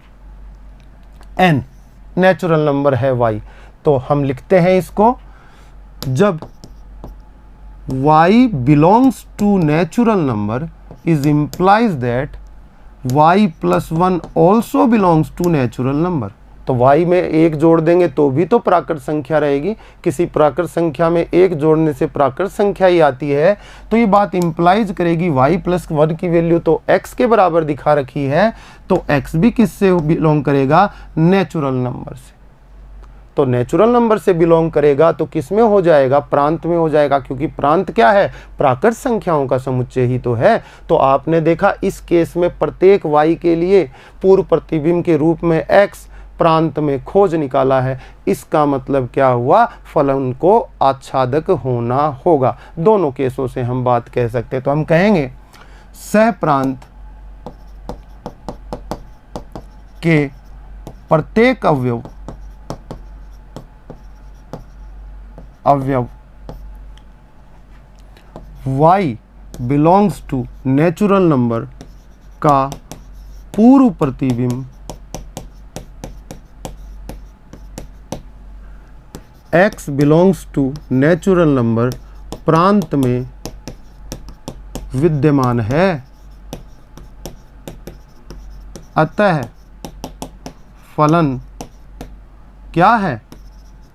n, natural number है y। तो हम लिखते हैं इसको, जब y belongs to natural number is implies that y plus 1 also belongs to natural number. तो y में 1 जोड़ देंगे तो भी तो प्राकृत संख्या रहेगी, किसी प्राकृत संख्या में 1 जोड़ने से प्राकृत संख्या ही आती है। तो ये बात इंप्लाइज करेगी y प्लस 1 की वैल्यू तो x के बराबर दिखा रखी है, तो x भी किससे बिलोंग करेगा, नेचुरल नंबर से। तो नेचुरल नंबर से बिलोंग करेगा तो किस में हो जाएगा, प्रांत में हो जाएगा, क्योंकि प्रांत क्या है, प्राकृत संख्याओं का समुच्चय ही तो है। तो आपने देखा इस केस में प्रत्येक y के लिए पूर्व प्रतिबिंब के रूप में x प्रांत में खोज निकाला है। इसका मतलब क्या हुआ, फलन को आच्छादक होना होगा। दोनों केसों से हम बात कह सकते हैं। तो हम कहेंगे सह प्रांत के प्रत्येक अवयव y belongs to natural number का पूर्व प्रतिबिंब x belongs to natural number प्रांत में विद्यमान है, अतः फलन क्या है,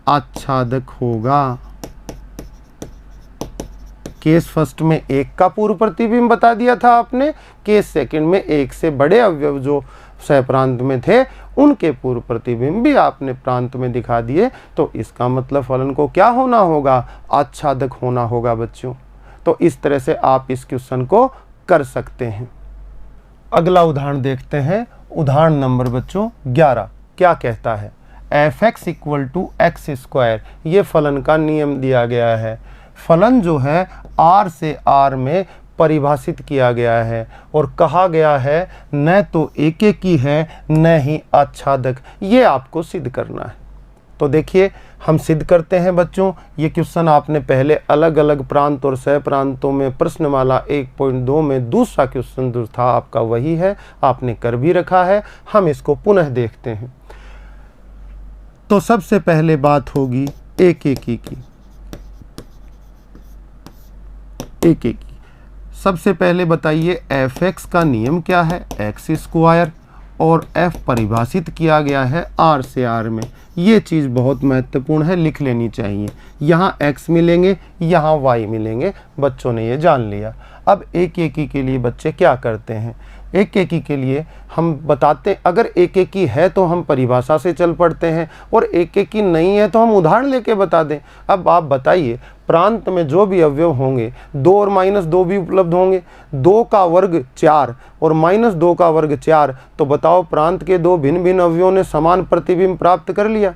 आच्छादक होगा। केस फर्स्ट में एक का पूर्व प्रतिबिंब बता दिया था आपने, केस सेकंड में एक से बड़े अवयव जो सहप्रांत में थे उनके पूर्व प्रतिबिंब भी आपने प्रांत में दिखा दिए। तो इसका मतलब फलन को क्या होना होगा, आच्छादक होना होगा बच्चों। तो इस तरह से आप इस क्वेश्चन को कर सकते हैं। अगला उदाहरण देखते हैं, उदाहरण नंबर बच्चों 11 क्या कहता है, f(x = x²। ये फलन का नियम दिया गया है। फलन जो है r से r में परिभाषित किया गया है और कहा गया है न तो एकेकी है न ही आच्छादक। ये आपको सिद्ध करना है। तो देखिए हम सिद्ध करते हैं बच्चों। ये क्वेश्चन आपने पहले अलग अलग प्रांत और सह प्रांतों में प्रश्नमाला 1.2 में दूसरा क्वेश्चन जो था आपका वही है, आपने कर भी रखा है। हम इसको पुनः देखते हैं। तो सबसे पहले बात होगी एकेकी की। एकेकी सबसे पहले बताइए f(x) का नियम क्या है, x² और f परिभाषित किया गया है r से r में। ये चीज़ बहुत महत्वपूर्ण है, लिख लेनी चाहिए। यहाँ x मिलेंगे, यहाँ y मिलेंगे, बच्चों ने ये जान लिया। अब एकेकी के लिए बच्चे क्या करते हैं, एकेकी के लिए हम बताते, अगर एकेकी है तो हम परिभाषा से चल पड़ते हैं और एकेकी नहीं है तो हम उदाहरण लेके बता दें। अब आप बताइए, प्रांत में जो भी अवयव होंगे 2 और -2 भी उपलब्ध होंगे। 2 का वर्ग 4 और -2 का वर्ग 4, तो बताओ प्रांत के दो भिन्न भिन्न अवयवों ने समान प्रतिबिंब प्राप्त कर लिया।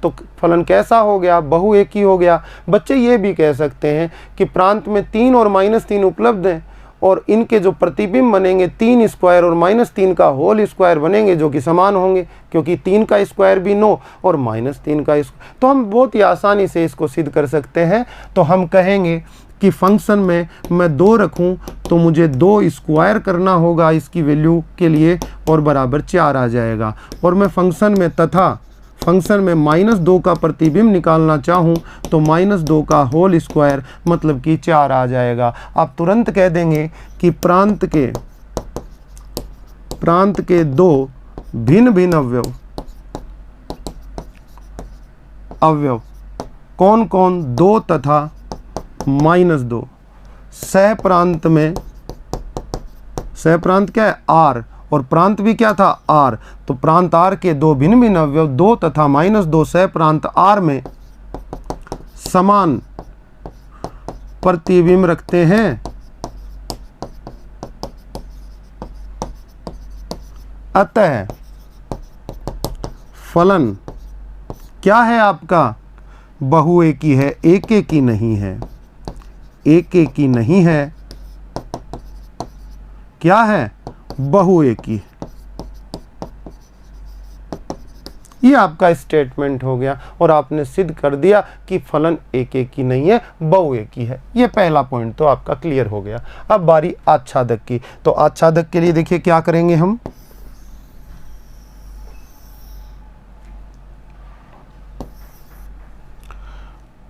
तो फलन कैसा हो गया, बहुएकी हो गया। बच्चे ये भी कह सकते हैं कि प्रांत में 3 और -3 उपलब्ध हैं और इनके जो प्रतिबिंब बनेंगे 3² और -3 का होल स्क्वायर बनेंगे, जो कि समान होंगे, क्योंकि 3 का स्क्वायर भी 9 और -3 का स्क्वायर। तो हम बहुत ही आसानी से इसको सिद्ध कर सकते हैं। तो हम कहेंगे कि फंक्शन में मैं 2 रखूं तो मुझे 2 स्क्वायर करना होगा इसकी वैल्यू के लिए और बराबर 4 आ जाएगा। और मैं फंक्शन में -2 का प्रतिबिंब निकालना चाहूँ तो -2 का होल स्क्वायर मतलब कि 4 आ जाएगा। आप तुरंत कह देंगे कि प्रांत के 2 भिन्न भिन्न अवयव कौन कौन, 2 तथा -2। सह प्रांत क्या है, r, और प्रांत भी क्या था, r। तो प्रांत r के 2 भिन्न भिन्न अवयव 2 तथा -2 सह प्रांत r में समान प्रतिबिंब रखते हैं, अतः फलन क्या है आपका, बहुएकी है, एकेकी नहीं है। एकेकी नहीं है, क्या है, बहुएकी। ये आपका स्टेटमेंट हो गया और आपने सिद्ध कर दिया कि फलन एकेकी नहीं है, बहुएकी है। ये पहला पॉइंट तो आपका क्लियर हो गया। अब बारी आच्छादक की। तो आच्छादक के लिए देखिए क्या करेंगे हम,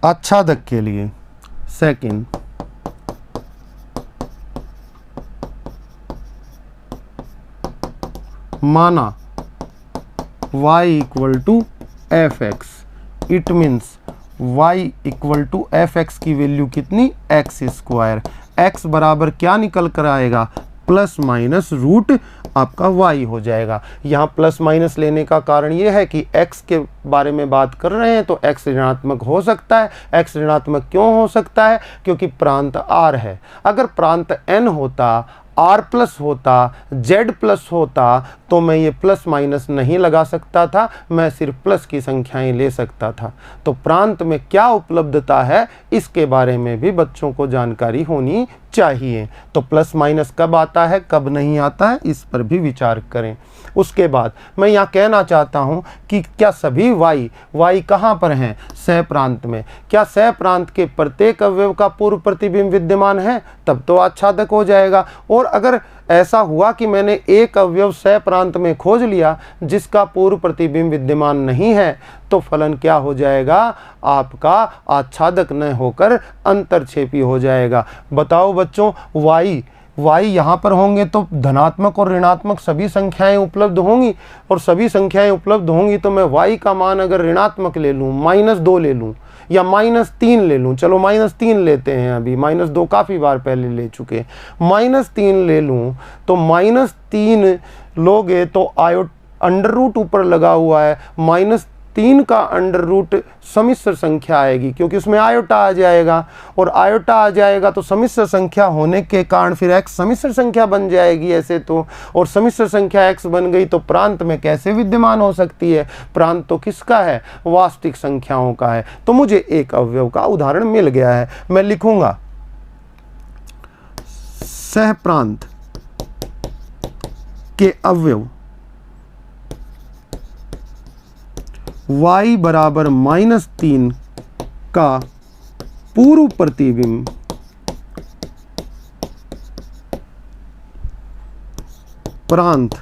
आच्छादक के लिए सेकंड माना y = f(x), it means y = f(x) की वैल्यू कितनी, x²। x बराबर क्या निकल कर आएगा, ± आपका y हो जाएगा। यहाँ प्लस माइनस लेने का कारण ये है कि x के बारे में बात कर रहे हैं तो x ऋणात्मक हो सकता है। x ऋणात्मक क्यों हो सकता है, क्योंकि प्रांत r है। अगर प्रांत n होता, r+ होता, z+ होता तो मैं ये प्लस माइनस नहीं लगा सकता था, मैं सिर्फ प्लस की संख्याएं ले सकता था। तो प्रांत में क्या उपलब्धता है इसके बारे में भी बच्चों को जानकारी होनी चाहिए। तो प्लस माइनस कब आता है कब नहीं आता है इस पर भी विचार करें। उसके बाद मैं यहाँ कहना चाहता हूँ कि क्या सभी y कहाँ पर हैं, सह प्रांत में। क्या सह प्रांत के प्रत्येक अवयव का पूर्व प्रतिबिंब विद्यमान है, तब तो आच्छादक हो जाएगा। और अगर ऐसा हुआ कि मैंने एक अवयव सह प्रांत में खोज लिया जिसका पूर्व प्रतिबिंब विद्यमान नहीं है, तो फलन क्या हो जाएगा? आपका आच्छादक न होकर अंतरछेपी हो जाएगा। बताओ बच्चों, y यहाँ पर होंगे तो धनात्मक और ऋणात्मक सभी संख्याएं उपलब्ध होंगी, और सभी संख्याएं उपलब्ध होंगी तो मैं y का मान अगर ऋणात्मक ले लूँ, -2 ले लूँ या -3 ले लूँ, चलो -3 लेते हैं, अभी -2 काफ़ी बार पहले ले चुके, -3 ले लूँ तो -3 लोगे तो अंडर रूट ऊपर लगा हुआ है, -3 का अंडर रूट सम्मिश्र संख्या आएगी क्योंकि उसमें आयोटा आ जाएगा, और आयोटा आ जाएगा तो सम्मिश्र संख्या होने के कारण फिर x सम्मिश्र संख्या बन जाएगी ऐसे तो, और सम्मिश्र संख्या x बन गई तो प्रांत में कैसे विद्यमान हो सकती है? प्रांत तो किसका है? वास्तविक संख्याओं का है। तो मुझे एक अवयव का उदाहरण मिल गया है। मैं लिखूंगा सहप्रांत के अवयव y बराबर -3 का पूर्व प्रतिबिंब प्रांत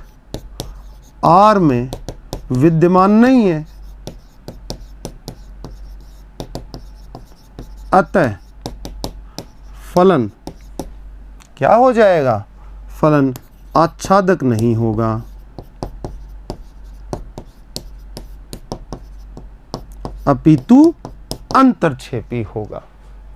R में विद्यमान नहीं है, अतः फलन क्या हो जाएगा? फलन आच्छादक नहीं होगा। अपितु अंतरछेपी होगा।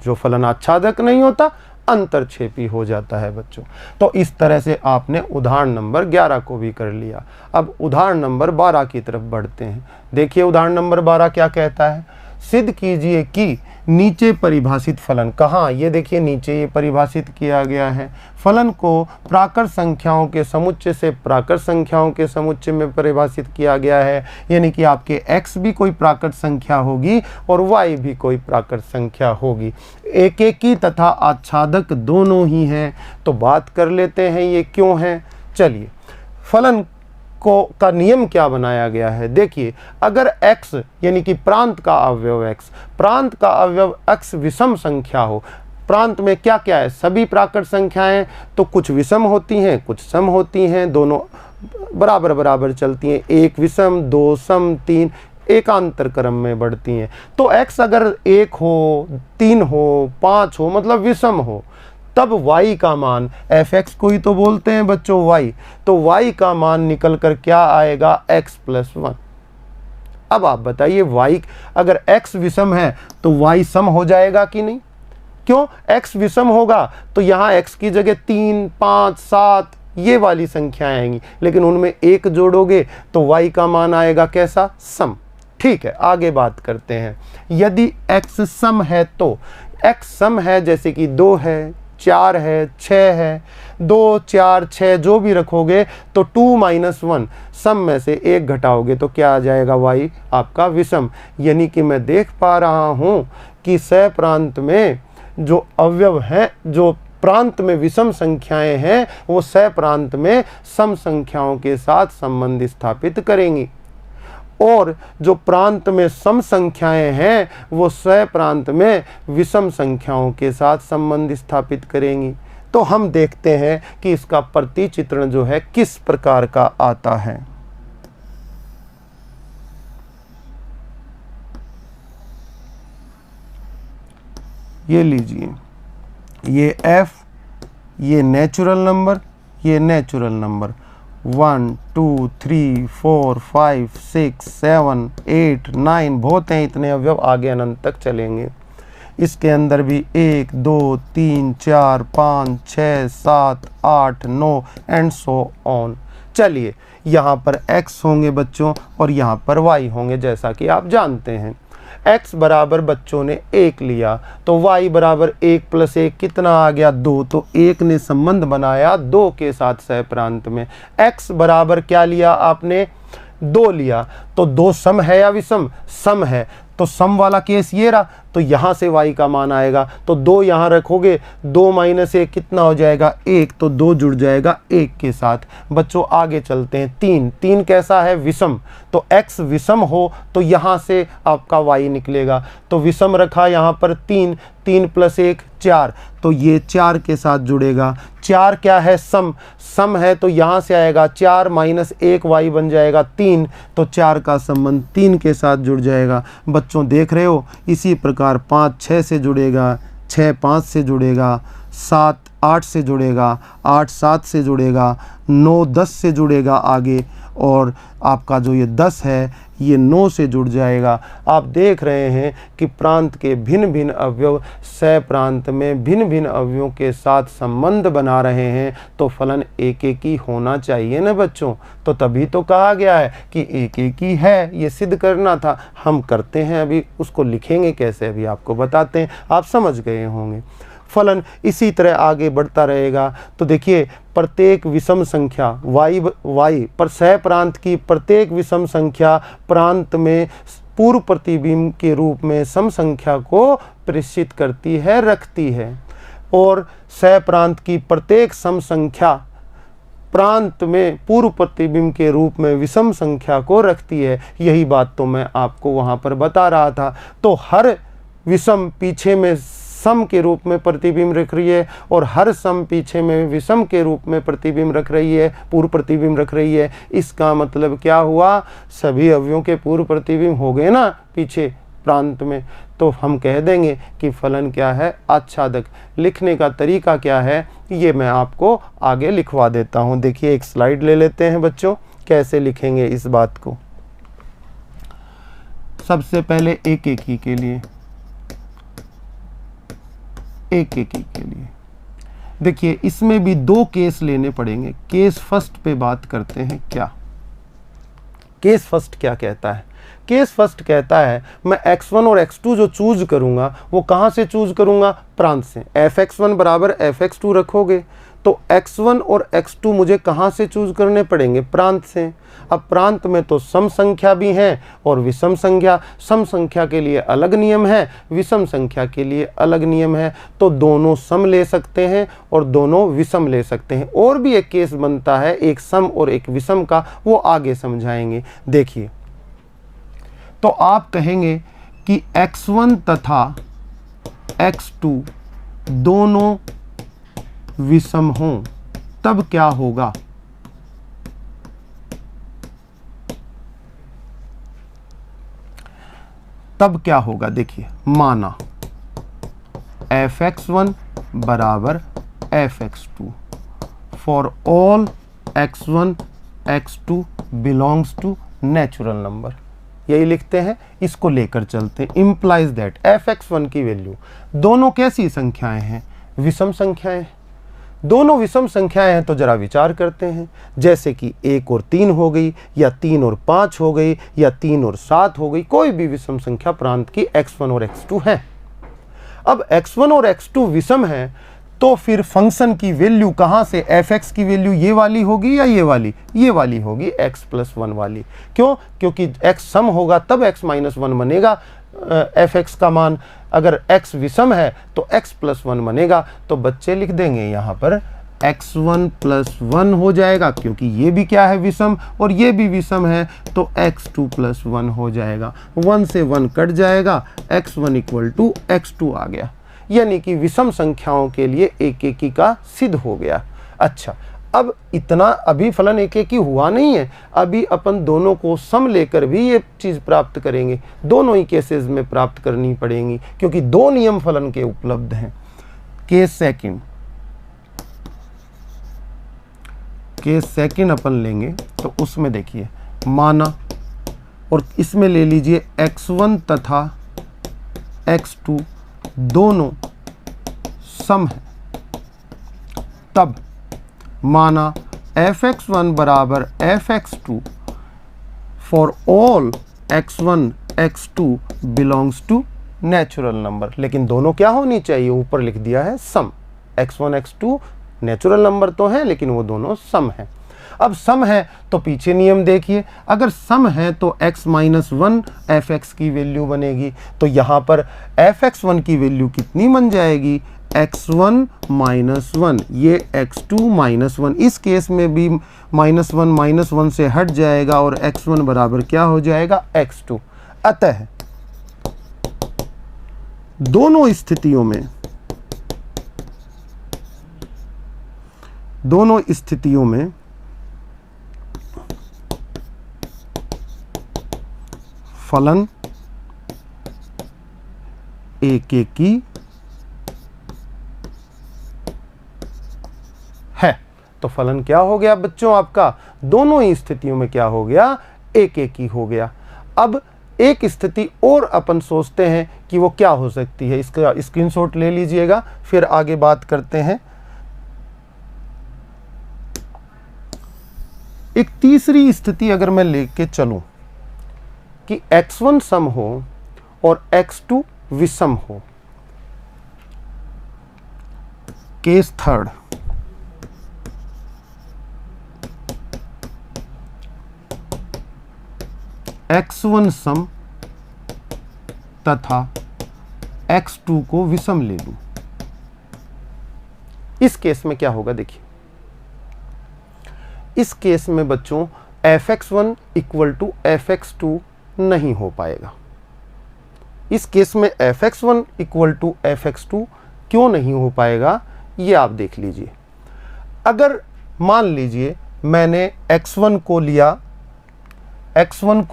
जो फलन आच्छादक नहीं होता अंतरछेपी हो जाता है बच्चों। तो इस तरह से आपने उदाहरण नंबर 11 को भी कर लिया। अब उदाहरण नंबर 12 की तरफ बढ़ते हैं। देखिए उदाहरण नंबर 12 क्या कहता है? सिद्ध कीजिए कि नीचे परिभाषित फलन, कहाँ? ये देखिए नीचे ये परिभाषित किया गया है। फलन को प्राकृत संख्याओं के समुच्चय से प्राकृत संख्याओं के समुच्चय में परिभाषित किया गया है, यानी कि आपके x भी कोई प्राकृत संख्या होगी और y भी कोई प्राकृत संख्या होगी। एकेकी तथा आच्छादक दोनों ही हैं। तो बात कर लेते हैं ये क्यों है। चलिए, फलन का नियम क्या बनाया गया है? देखिए, अगर x यानी कि प्रांत का अवयव x विषम संख्या हो, प्रांत में क्या क्या है? सभी प्राकृत संख्याएं तो कुछ विषम होती हैं, कुछ सम होती हैं, दोनों बराबर बराबर चलती हैं। 1 विषम, 2 सम, 3 एकांतर क्रम में बढ़ती हैं। तो x अगर 1 हो, 3 हो, 5 हो, मतलब विषम हो, तब y का मान, fx को ही तो बोलते हैं बच्चों y, तो y का मान निकल कर क्या आएगा? x+1। अब आप बताइए, y अगर x विषम है तो y सम हो जाएगा कि नहीं? क्यों? x विषम होगा तो यहाँ x की जगह 3, 5, 7 ये वाली संख्याएं आएंगी, लेकिन उनमें 1 जोड़ोगे तो y का मान आएगा कैसा? सम। ठीक है, आगे बात करते हैं। यदि x सम है तो x सम है, जैसे कि 2 है, 4 है, 6 है, 2, 4, 6 जो भी रखोगे तो 2 - 1 सम में से 1 घटाओगे तो क्या आ जाएगा? y आपका विषम। यानी कि मैं देख पा रहा हूं कि सह प्रांत में जो अवयव हैं, जो प्रांत में विषम संख्याएं हैं, वो सह प्रांत में सम संख्याओं के साथ संबंध स्थापित करेंगी, और जो प्रांत में सम संख्याएं हैं वो सह प्रांत में विषम संख्याओं के साथ संबंध स्थापित करेंगी। तो हम देखते हैं कि इसका प्रतिचित्रण जो है किस प्रकार का आता है। ये लीजिए, ये f, ये नेचुरल नंबर, ये नेचुरल नंबर 1 2 3 4 5 6 7 8 9 बहुत हैं, इतने अवयव आगे अनंत तक चलेंगे। इसके अंदर भी 1 2 3 4 5 6 7 8 9 एंड सो ऑन। चलिए, यहाँ पर x होंगे बच्चों और यहाँ पर y होंगे, जैसा कि आप जानते हैं। x बराबर बच्चों ने 1 लिया तो y बराबर 1 + 1 कितना आ गया? 2। तो 1 ने संबंध बनाया 2 के साथ सह प्रांत में। x बराबर क्या लिया आपने? 2 लिया। तो 2 सम है या विषम? सम है। तो सम वाला केस ये रहा, तो यहाँ से y का मान आएगा, तो 2 यहाँ रखोगे, 2 माइनस 1 कितना हो जाएगा 1, तो 2 जुड़ जाएगा 1 के साथ। बच्चों आगे चलते हैं। 3 कैसा है विषम, तो x विषम हो तो यहाँ से आपका y निकलेगा, तो विषम रखा यहाँ पर 3 प्लस 1 4, तो ये 4 के साथ जुड़ेगा। 4 क्या है सम है, तो यहाँ से आएगा 4 माइनस 1 y बन जाएगा 3, तो 4 का संबंध 3 के साथ जुड़ जाएगा। बच्चों देख रहे हो, इसी प्रकार 5 6 से जुड़ेगा, 6 5 से जुड़ेगा, 7 8 से जुड़ेगा, 8 7 से जुड़ेगा, 9 10 से जुड़ेगा आगे, और आपका जो ये 10 है ये 9 से जुड़ जाएगा। आप देख रहे हैं कि प्रांत के भिन्न भिन्न अवयव सह प्रांत में भिन्न भिन्न अवयवों के साथ संबंध बना रहे हैं, तो फलन एक एक ही होना चाहिए ना बच्चों। तो तभी तो कहा गया है कि एक एक ही है, ये सिद्ध करना था। हम करते हैं, अभी उसको लिखेंगे कैसे अभी आपको बताते हैं, आप समझ गए होंगे। फलन इसी तरह आगे बढ़ता रहेगा। तो देखिए प्रत्येक विषम संख्या y पर सह प्रांत की प्रत्येक विषम संख्या प्रांत में पूर्व प्रतिबिंब के रूप में सम संख्या को प्रेषित करती है, रखती है, और सह प्रांत की प्रत्येक सम संख्या प्रांत में पूर्व प्रतिबिंब के रूप में विषम संख्या को रखती है। यही बात तो मैं आपको वहाँ पर बता रहा था। तो हर विषम पीछे में सम के रूप में प्रतिबिंब रख रही है, और हर सम पीछे में विषम के रूप में प्रतिबिंब रख रही है, पूर्व प्रतिबिंब रख रही है। इसका मतलब क्या हुआ, सभी अवयवों के पूर्व प्रतिबिंब हो गए ना पीछे प्रांत में। तो हम कह देंगे कि फलन क्या है, आच्छादक। लिखने का तरीका क्या है ये मैं आपको आगे लिखवा देता हूँ। देखिए एक स्लाइड ले लेते हैं बच्चों, कैसे लिखेंगे इस बात को। सबसे पहले एक एक ही के लिए, एक एक ही के लिए देखिए इसमें भी 2 केस लेने पड़ेंगे। केस फर्स्ट पे बात करते हैं। क्या केस फर्स्ट क्या कहता है? केस फर्स्ट कहता है मैं x1 और x2 जो चूज करूंगा वो कहां से चूज करूंगा, प्रांत से। fx1 बराबर fx2 रखोगे तो x1 और x2 मुझे कहां से चूज करने पड़ेंगे, प्रांत से। अब प्रांत में तो सम संख्या भी है और विषम संख्या। सम संख्या के लिए अलग नियम है, विषम संख्या के लिए अलग नियम है। तो दोनों सम ले सकते हैं और दोनों विषम ले सकते हैं। और भी एक केस बनता है एक सम और एक विषम का, वो आगे समझाएंगे। देखिए तो आप कहेंगे कि x1 तथा x2 दोनों विषम हों, तब क्या होगा? तब क्या होगा देखिए, माना fx1 बराबर fx2 for all x1 x2 belongs to natural number. यही लिखते हैं, इसको लेकर चलते हैं। इम्प्लाइज दैट fx1 की वैल्यू, दोनों कैसी संख्याएं हैं, विषम संख्याएं। दोनों विषम संख्याएं हैं तो जरा विचार करते हैं। जैसे कि 1 और 3 हो गई, या 3 और 5 हो गई, या 3 और 7 हो गई। कोई भी विषम संख्या प्रांत की x1 और x2 है। अब x1 और x2 विषम है तो फिर फंक्शन की वैल्यू कहां से, fx की वैल्यू ये वाली होगी या ये वाली? ये वाली होगी, x+1 वाली। क्यों? क्योंकि x सम होगा तब x-1 बनेगा fx का मान। अगर x विषम है तो x+1 बनेगा। तो बच्चे लिख देंगे यहाँ पर x1+1 हो जाएगा, क्योंकि ये भी क्या है, विषम, और ये भी विषम है, तो x2+1 हो जाएगा। 1 से 1 कट जाएगा, x1 = x2 आ गया। यानी कि विषम संख्याओं के लिए एक एक ही का सिद्ध हो गया। अच्छा, अब इतना अभी फलन एक एक ही हुआ नहीं है, अभी अपन दोनों को सम लेकर भी ये चीज़ प्राप्त करेंगे। दोनों ही केसेस में प्राप्त करनी पड़ेंगी, क्योंकि 2 नियम फलन के उपलब्ध हैं। केस सेकंड, केस सेकंड अपन लेंगे तो उसमें देखिए माना, और इसमें ले लीजिए x1 तथा x2 दोनों सम है। तब माना fx1 बराबर fx2 for all x1 x2 belongs to natural number. लेकिन दोनों क्या होनी चाहिए, ऊपर लिख दिया है सम। x1 x2 नेचुरल नंबर तो है लेकिन वो दोनों सम है। अब सम है तो पीछे नियम देखिए, अगर सम है तो x माइनस 1 एफ एक्स की वैल्यू बनेगी। तो यहाँ पर एफ एक्स 1 की वैल्यू कितनी बन जाएगी, x1 माइनस 1, ये x2 माइनस 1। इस केस में भी माइनस 1 से हट जाएगा और x1 बराबर क्या हो जाएगा, x2। अतः दोनों स्थितियों में फलन एकेकी है। तो फलन क्या हो गया बच्चों आपका, दोनों ही स्थितियों में क्या हो गया, एकेकी हो गया। अब एक स्थिति और अपन सोचते हैं कि वो क्या हो सकती है, इसका स्क्रीनशॉट ले लीजिएगा, फिर आगे बात करते हैं। एक तीसरी स्थिति अगर मैं लेके चलूं कि x1 सम हो और x2 विषम हो। केस थर्ड, x1 सम तथा x2 को विषम ले लूं। इस केस में क्या होगा देखिए, इस केस में बच्चों fx1 इक्वल टू fx2 नहीं हो पाएगा। इस केस में fx1 इक्वल टू fx2 क्यों नहीं हो पाएगा, ये आप देख लीजिए। अगर मान लीजिए मैंने x1 को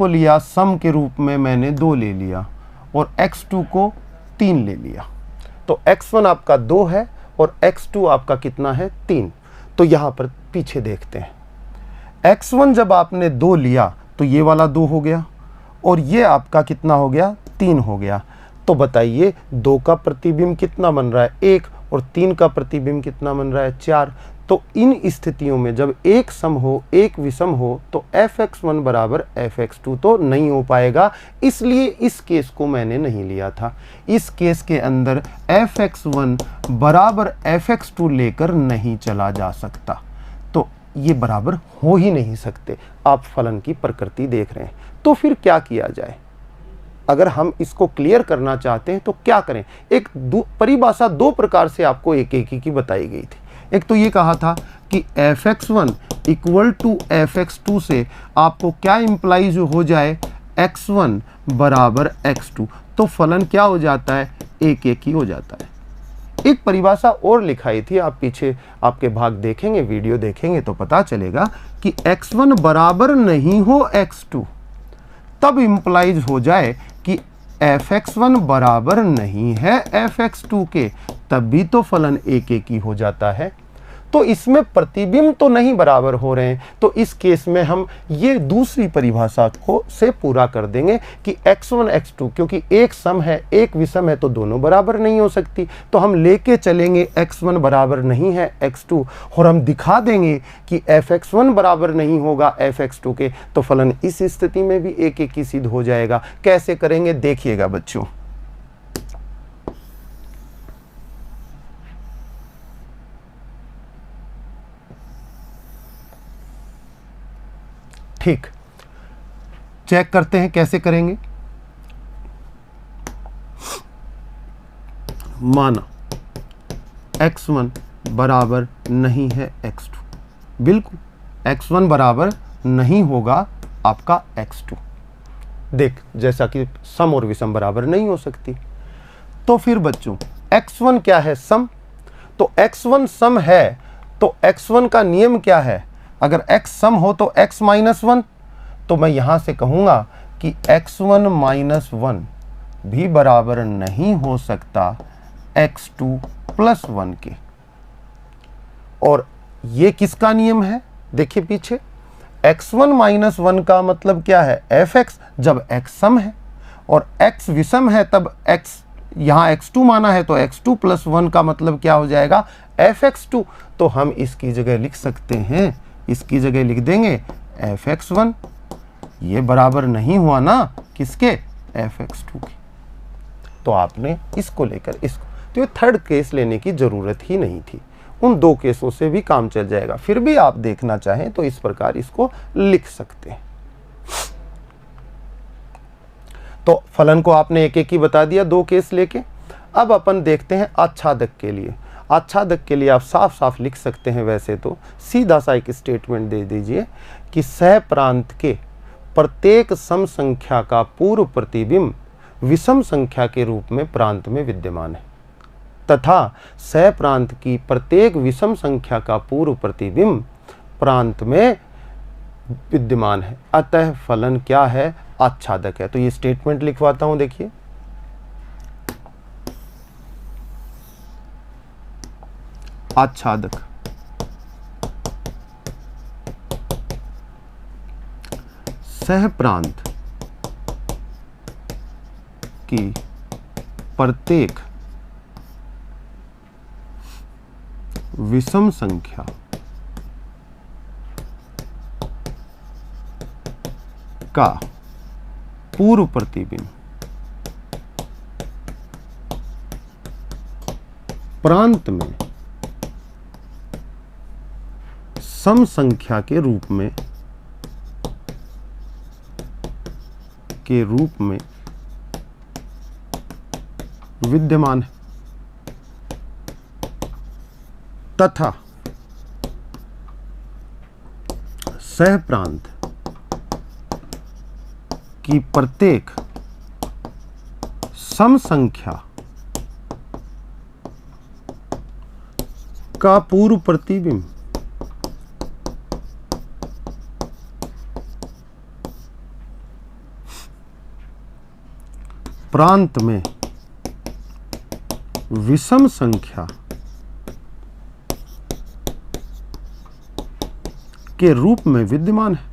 लिया सम के रूप में, मैंने 2 ले लिया और x2 को 3 ले लिया, तो x1 आपका 2 है और x2 आपका कितना है, 3। तो यहां पर पीछे देखते हैं, x1 जब आपने 2 लिया तो ये वाला 2 हो गया और ये आपका कितना हो गया, 3 हो गया। तो बताइए 2 का प्रतिबिंब कितना बन रहा है, 1, और 3 का प्रतिबिंब कितना बन रहा है, 4। तो इन स्थितियों में जब एक सम हो एक विषम हो तो fx1 बराबर fx2 तो नहीं हो पाएगा, इसलिए इस केस को मैंने नहीं लिया था। इस केस के अंदर fx1 बराबर fx2 लेकर नहीं चला जा सकता, तो ये बराबर हो ही नहीं सकते। आप फलन की प्रकृति देख रहे हैं, तो फिर क्या किया जाए। अगर हम इसको क्लियर करना चाहते हैं तो क्या करें। एक परिभाषा 2 प्रकार से आपको एकेकी की बताई गई थी। एक तो ये कहा था कि fx1 इक्वल टू fx2 से आपको क्या इंप्लाइज हो जाए, x1 बराबर x2, तो फलन क्या हो जाता है, एकेकी हो जाता है। एक परिभाषा और लिखाई थी, आप पीछे आपके भाग देखेंगे, वीडियो देखेंगे तो पता चलेगा कि x1 बराबर नहीं हो x2, तब इंप्लाइज हो जाए कि fx1 बराबर नहीं है fx2 के, तब भी तो फलन एकेकी हो जाता है। तो इसमें प्रतिबिंब तो नहीं बराबर हो रहे हैं, तो इस केस में हम ये दूसरी परिभाषा को से पूरा कर देंगे कि x1 x2, क्योंकि एक सम है एक विषम है तो दोनों बराबर नहीं हो सकती, तो हम लेके चलेंगे x1 बराबर नहीं है x2 और हम दिखा देंगे कि fx1 बराबर नहीं होगा fx2 के, तो फलन इस स्थिति में भी एकेकी सिद्ध हो जाएगा। कैसे करेंगे देखिएगा बच्चों। ठीक, चेक करते हैं कैसे करेंगे। माना x1 बराबर नहीं है x2, बिल्कुल x1 बराबर नहीं होगा आपका x2। देख, जैसा कि सम और विषम बराबर नहीं हो सकती, तो फिर बच्चों x1 क्या है, सम। तो x1 सम है तो x1 का नियम क्या है, अगर x सम हो तो x माइनस 1, तो मैं यहां से कहूंगा कि x1 माइनस 1 भी बराबर नहीं हो सकता x2 प्लस 1 के। और ये किसका नियम है, देखिए पीछे, x1 माइनस 1 का मतलब क्या है, fx, जब x सम है और x विषम है तब x यहाँ x2 माना है तो x2 प्लस 1 का मतलब क्या हो जाएगा, fx2। तो हम इसकी जगह लिख सकते हैं, इसकी जगह लिख देंगे fx1, ये बराबर नहीं हुआ ना किसके, fx2 के। तो आपने इसको लेकर इसको, तो ये थर्ड केस लेने की ज़रूरत ही नहीं थी। उन 2 केसों से भी काम चल जाएगा। फिर भी आप देखना चाहें तो इस प्रकार इसको लिख सकते हैं। तो फलन को आपने एक एक ही बता दिया 2 केस लेके। अब अपन देखते हैं आच्छादक के लिए। आच्छादक के लिए आप साफ साफ लिख सकते हैं, वैसे तो सीधा सा एक स्टेटमेंट दे दीजिए कि सह प्रांत के प्रत्येक सम संख्या का पूर्व प्रतिबिंब विषम संख्या के रूप में प्रांत में विद्यमान है, तथा सह प्रांत की प्रत्येक विषम संख्या का पूर्व प्रतिबिंब प्रांत में विद्यमान है। अतः फलन क्या है? आच्छादक है। तो ये स्टेटमेंट लिखवाता हूं, देखिए। आच्छादक सह प्रांत की प्रत्येक विषम संख्या का पूर्व प्रतिबिंब प्रांत में सम संख्या के रूप में विद्यमान है, तथा सह प्रांत की प्रत्येक सम संख्या का पूर्व प्रतिबिंब प्रांत में विषम संख्या के रूप में विद्यमान है।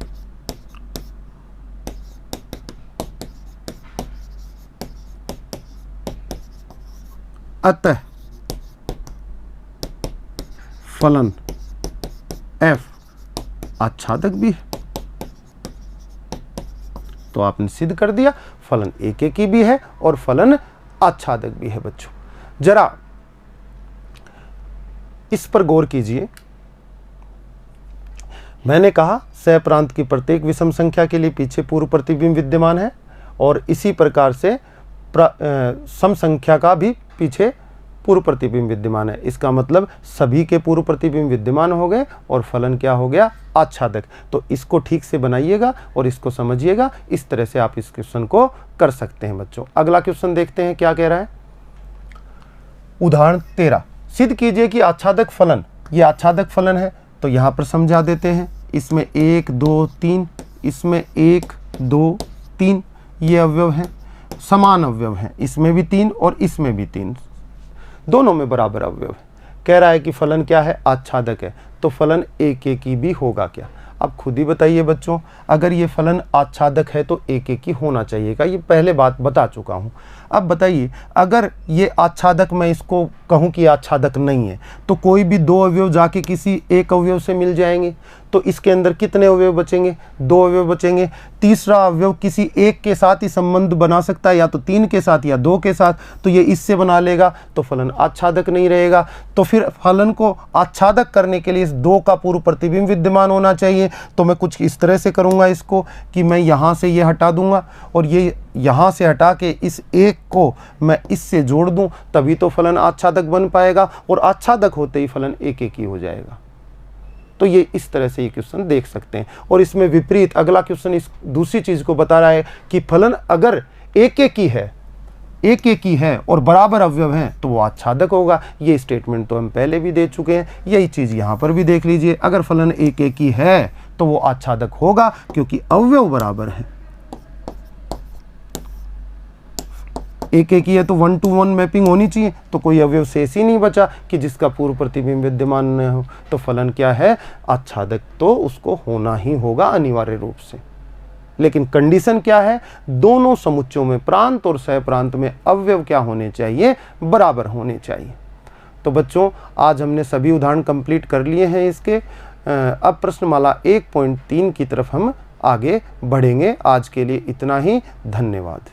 अतः फलन f आच्छादक भी है। तो आपने सिद्ध कर दिया फलन एक एक ही भी है और फलन आच्छादक भी है। बच्चों जरा इस पर गौर कीजिए। मैंने कहा सह प्रांत की प्रत्येक विषम संख्या के लिए पीछे पूर्व प्रतिबिंब विद्यमान है, और इसी प्रकार से सम संख्या का भी पीछे पूर्व प्रतिबिंब विद्यमान है। इसका मतलब सभी के पूर्व प्रतिबिंब विद्यमान हो गए और फलन क्या हो गया? आच्छादक। तो इसको ठीक से बनाइएगा और इसको समझिएगा। इस तरह से आप इस क्वेश्चन को कर सकते हैं। बच्चों अगला क्वेश्चन देखते हैं क्या कह रहा है। उदाहरण 13, सिद्ध कीजिए कि आच्छादक फलन, ये आच्छादक फलन है तो यहां पर समझा देते हैं। इसमें 1 2 3, इसमें 1 2 3 ये अवयव हैं, समान अवयव हैं। इसमें भी 3 और इसमें भी 3, दोनों में बराबर अवयव है। कह रहा है कि फलन क्या है? आच्छादक है। तो फलन एक एक ही भी होगा क्या? अब खुद ही बताइए बच्चों, अगर ये फलन आच्छादक है तो एक एक ही होना चाहिएगा। ये पहले बात बता चुका हूँ। अब बताइए, अगर ये आच्छादक मैं इसको कहूँ कि आच्छादक नहीं है तो कोई भी 2 अवयव जाके किसी एक अवयव से मिल जाएंगे, तो इसके अंदर कितने अवयव बचेंगे? 2 अवयव बचेंगे। तीसरा अवयव किसी एक के साथ ही संबंध बना सकता है, या तो 3 के साथ या 2 के साथ, तो ये इससे बना लेगा, तो फलन आच्छादक नहीं रहेगा। तो फिर फलन को आच्छादक करने के लिए इस 2 का पूर्व प्रतिबिंब विद्यमान होना चाहिए। तो मैं कुछ इस तरह से करूंगा इसको कि मैं यहाँ से ये हटा दूंगा और ये यहाँ से हटा के इस एक को मैं इससे जोड़ दूं, तभी तो फलन आच्छादक बन पाएगा, और आच्छादक होते ही फलन एक एक ही हो जाएगा। तो ये इस तरह से ये क्वेश्चन देख सकते हैं। और इसमें विपरीत अगला क्वेश्चन इस दूसरी चीज को बता रहा है कि फलन अगर एक एक ही है और बराबर अवयव हैं तो वो आच्छादक होगा। ये स्टेटमेंट तो हम पहले भी दे चुके हैं, यही चीज यहाँ पर भी देख लीजिए। अगर फलन एक एक ही है तो वो आच्छादक होगा क्योंकि अवयव बराबर हैं। एक एक ही है तो 1 to 1 मैपिंग होनी चाहिए, तो कोई अवयव शेष ही नहीं बचा कि जिसका पूर्व प्रतिबिंब विद्यमान न हो। तो फलन क्या है? आच्छादक तो उसको होना ही होगा अनिवार्य रूप से। लेकिन कंडीशन क्या है? दोनों समुच्चयों में प्रांत और सह प्रांत में अवयव क्या होने चाहिए? बराबर होने चाहिए। तो बच्चों आज हमने सभी उदाहरण कंप्लीट कर लिए हैं इसके। अब प्रश्नमाला 1.3 की तरफ हम आगे बढ़ेंगे। आज के लिए इतना ही। धन्यवाद।